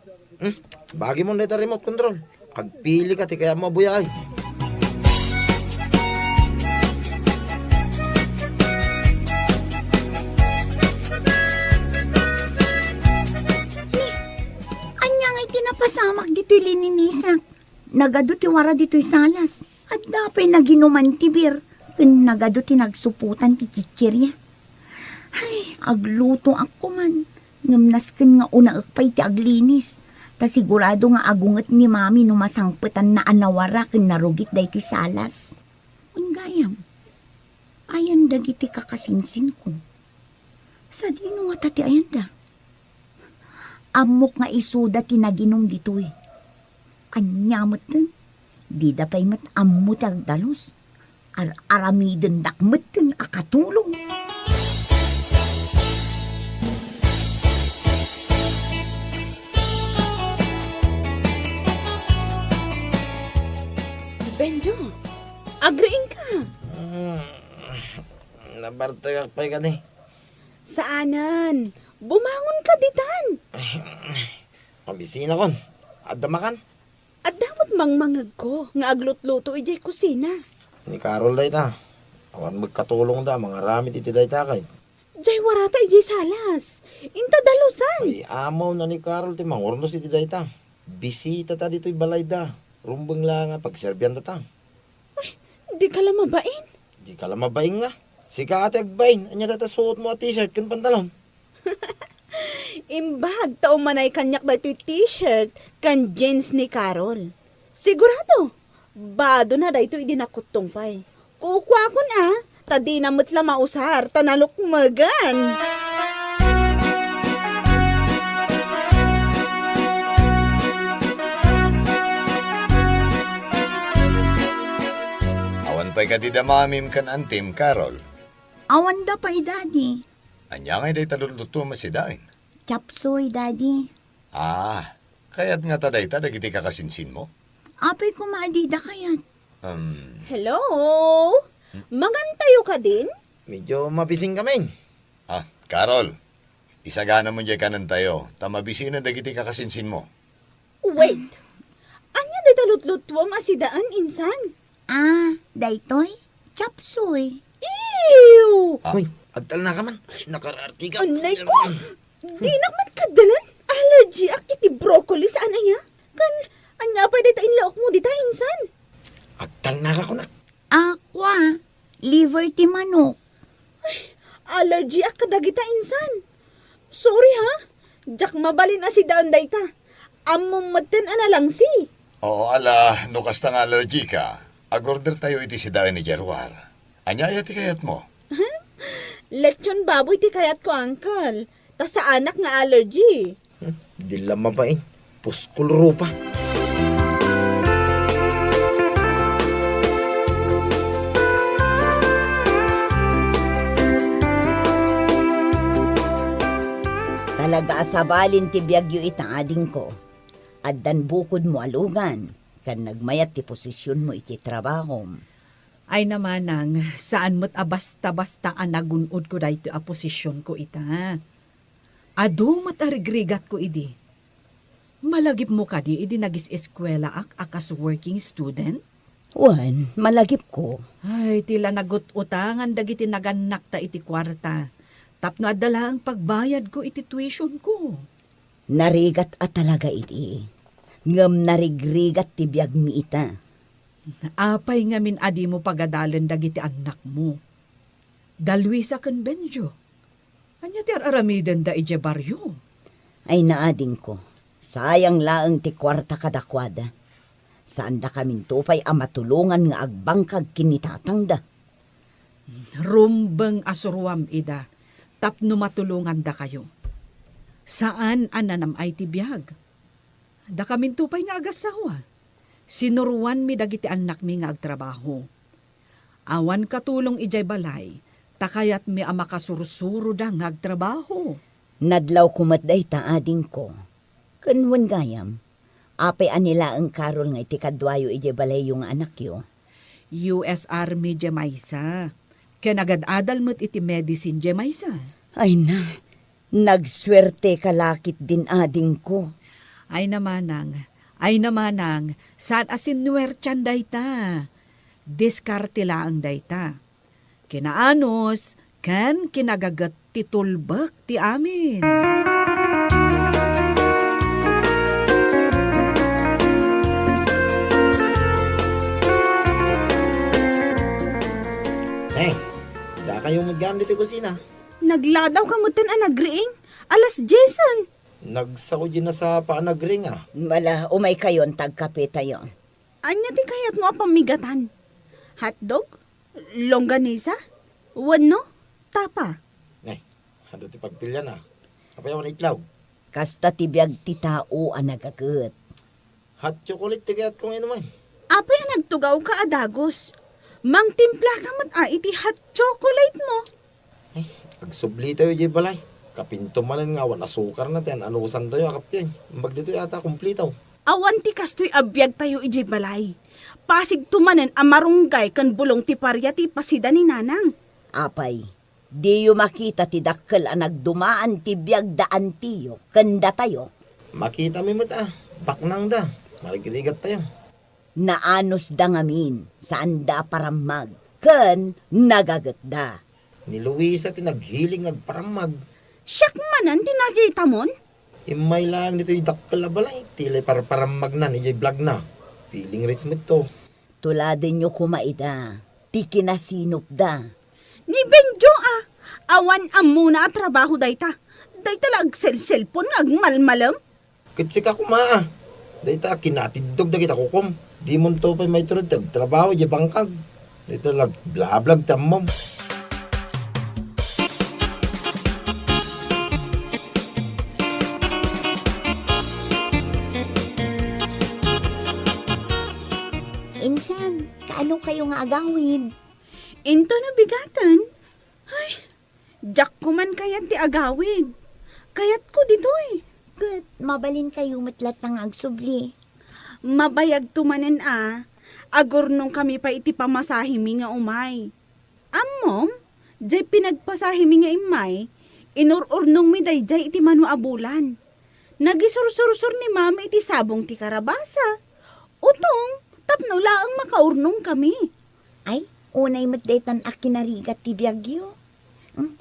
Bagi mo na ito remote control. Agpili ka ti kaya mo abuyay. Anya ngay tinapasamak dito'y lininisak. Nagado ti wara dito'y salas. At dapay naginuman ti bir. Kun nagado ti nagsuputan ti chichirya. Ay, agluto ako man. Ngamnasken nga una akpay ti aglinis. Ta sigurado nga agunget ni mami no masangpetan na anawara ken narugit daytoy salas. Ungayam. Ayan dagiti kakasinsin ko. Sa dino nga tati ayan da. Amok nga isuda tinaginom ditoy. Anyamot ten. Di da pa'y mat ammo tagdalos. Aramiden dakmet ten akatulong. Benjo, agriin ka. Nabartagak pa'y ka ni. Saanan? Bumangon ka ditan. Pabisina kon. Adamakan. At dapat mangmangag ko nga aglutluto ijay kusina. Ni Carol day ta. Awan magkatulong da. Mga rami titi day ta kay. Jay warata ijay salas. Inta dalusan. Ay amaw na ni Carol ti mangurno si ti day ta. Bisita ta dito'y balay da. Rumbeng lang nga pagserbyan ta ta. Di ka lamabain. Di ka lang mabaing nga. Si Kate agbain. Anya data suot mo a t-shirt kun pantalon. Imbag tao manay kanyak dito t-shirt kan jeans ni Carol. Sigurado. Bado na dito idinakutong pay. Kukwa ko na. Tadi na matla mausar. Tanalok magan. Awan pa'y kadida mamim kan antim, Carol. Awan da pa'y daddy. Anya ngay day taluluto masidain. Chapsoy daddy. Ah, kaya't nga taday ta dagiti kakasinsin mo. Apay ko maadida kayat. Hello? Magantayo ka din? Medyo mabising kami. Carol, isagana mo dyan kanan tayo. Tamabisinan dagiti kakasinsin mo. Wait. Anya di talutlutuam asidaan insan? Daytoy? Chapsoy. Ew! Uy, agtal na ka man. Nakararti ka. Anay ko! Di naman kadalan. Allergy ak iti broccoli saan aya? Kan, anya pa dita inlaok mo dita insan? Agtal na ka ko na. Aqua. Liver ti manok. Allergy ak kadagita insan. Sorry ha. Jak mabalin na si daan dayta. Amom maten analang si. Oo, ala, no kasta nga allergy ka. Agorder tayo iti sidain ni Jerwar. Anya ti kayat mo? Lechon baboy ti kayat ko, uncle. Ta sa anak nga allergy. Di lang mabain. Puskul rupa. Talaga asabalin ti biyagyo itaading ko. Addan bukod mo alugan. Kan nagmayat ti posisyon mo iti trabaho. Ay namanang, saan mo't abasta-basta ang nagunod ko dahito a posisyon ko ita. Ado mat arigrigat ko idi. Malagip mo ka di idi nagis eskwela ak akas working student? Wan, malagip ko. Ay, tila nagut-utangan dagiti naganak ta iti kwarta. Tapno adala ang pagbayad ko iti tuition ko. Narigat at talaga iti. Ngam narigrigat ti biyag mi ita. Apay ngamin adi mo pagadalan dagiti anak mo. Dalwi sa konbensyo. Anya ti aramiden da ije baryo. Ay naading ko. Sayang laeng ti kwarta kadakwada. Saan da kaming tupay a matulungan nga agbangkag kinitatang da. Rumbeng asurwam ida. Tapno matulungan da kayo. Saan ananam ay ti biyag? Da kaming tupay nga agasawa. Sinuruan mi dagiti anak mi nga agtrabaho. Awan katulong ijay balay. Takayat mi a makasursuro da nga agtrabaho. Nadlaw kumatday ta ading ko. Kanwan gayam. Apay anila ang karol nga iti kadwayo ije balay yung anak yo. US Army Jemaisa. Kenagad-adal mo't iti medicine Jemaisa. Ay na, nagswerte kalakit din ading ko. Ay namanang, saan asin nuwertyan dayta. Diskarte laang dayta. Kinaanos, kan kinagagat ti tulbak ti amin. Da kayong maggamit iti kusina. Nagladaw ka mo tin anagriing. Alas Jason. Nagsako din na sa paanagring ah. Mala, umay kayon, tagkape tayo. Anya ti kayat mo pamigatan? Hotdog? Longganisa? Wano? Tapa? Ano ti pagpilya na? Apayaw na itlaw. Kasta tibiyag ti tao ang nagagat. Hot chocolate ti kayat kong inuman. Apay nagtugaw ka adagos. Mang timpla ka mat iti hot chocolate mo. Pagsubli tayo di balay. Kapinto manan nga, wan asukar na tiyan. Anusan tayo, akap yan. Mbag dito yata kumplitaw. Awan ti kastoy abiyag tayo iti balay. Pasig tumanen amarunggay kan bulong ti parya ti pasida ni nanang. Apay, di yu makita ti dakkel ang nagdumaan ti biyag daan tiyo, kanda tayo. Makita mi mat baknang da. Marigiligat tayo. Naanos da ngamin, saan da paramag, ken nagagat da. Ni Luisa ti naghiling agparamag. Siyak manan ti nakita mon? Imay lang dito yung dakkel na balay. Tilay paramag na, ni vlog na. Feeling rich mo to. Tuladin nyo kumaida, ti kinasinop da. Ni Benjo awan muna at trabaho dayta. Dayta lag cellphone nga agmalmalam. Kitsik ako maa. Dayta kinatidog da kita kukum. Di mo to pa may turod trabaho di bangkag. Dito lag blablag tamom. Insan, kaano kayo nga agawid? Into na bigatan. Ay, jak ko man kayat ti agawid. Kayat ko ditoy. Good, mabalin kayo matlat ng agsubli. Mabayag tumanen agor nung kami pa iti pamasahimi nga umay. Ammom, jay pinagpasahimi nga imay, inururnong mi dayjay iti manu abulan. Nagisursur ni mama iti sabong ti karabasa. Utong, tapno laang makaurnong kami. Ay, unay matdetan a kinarigat ti biyagyo.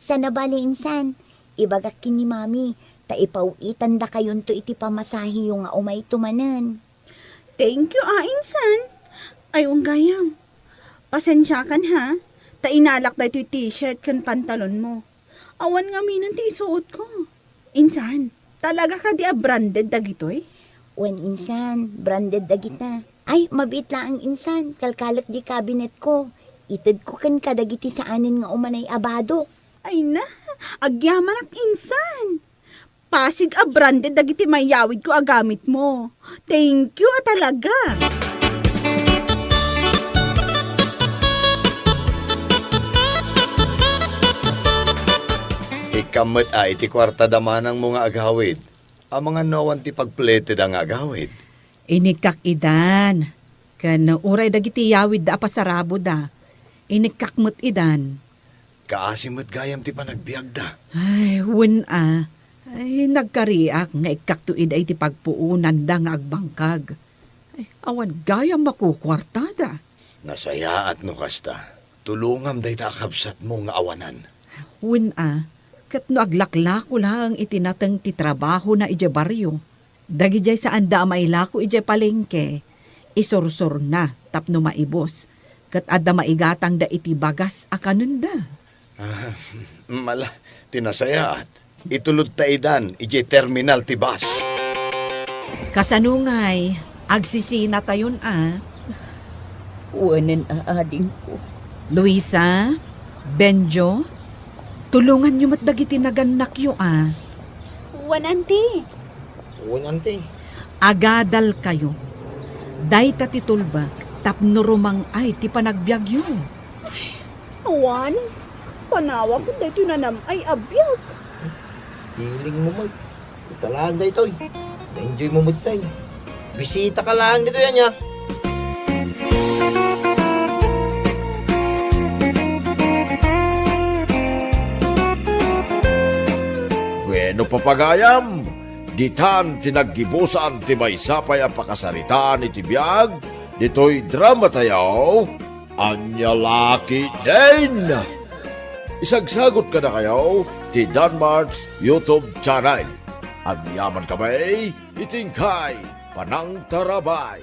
Sana bali insan, ibagak kin ni mami, taipawitan da kayon to iti pamasahi yung nga umay tumanan. Thank you, insan. Ayong gayam. Pasensya kan ha, tainalak da ito t-shirt kan pantalon mo. Awan nga minan ti isuot ko. Insan, talaga ka di branded da gitoy? Wen insan, branded da kita. Ay, mabit lang ang insan, kalkalak di cabinet ko. Itid ko kan kadagiti saanin nga umanay abado. Ay na, agyaman ak insan. Pasig branded dagiti mayawid ko agamit mo. Thank you talaga. Ikamot iti kwarta damanang mga agawid. Ang mga nawan ti pagpleted ang agawid. Inikak idan. Kan uray dagiti yawid da pasarabo da. Inikak mo't idan. Kaasimot gayam ti panagbiag da. Ay, ay, nagkariak nga ikaktuid ay ti pagpuunan da nga agbangkag. Ay, awan gayam makukwartada. Nasayaat no kasta. Tulungam day takabsat mo nga awanan. Wen kat no aglaklako lang itinatang ti trabaho na ije baryo. Dagi jay sa anda mailako ije palengke. Isursur na tapno maibos. Kat adda maigatang da iti bagas akananda. Mala, tinasayaat. Itulod ta idan, ije terminal ti bus. Kasanungay, agsisina tayon Uwanan aading ko. Luisa, Benjo, tulungan nyo matdagiti naganak yo Wananti. Unante. Agadal kayo. Day tatitulbak, tapno rumang ay ti panagbiag yo. Awan, panawa ko dito na ay abiyag. Piling mo mag. Italaan da ito. Na-enjoy mo magtay. Bisita ka lang dito yan ya. Bueno papagayam, ditan tinaggibusan ti may sapay ang pakasaritaan iti biyag, dito'y drama tayaw, anya laki din! Isagsagot ka na kayo ti Danmarts YouTube channel. Ang yaman kamay, itingkay, panang tarabay.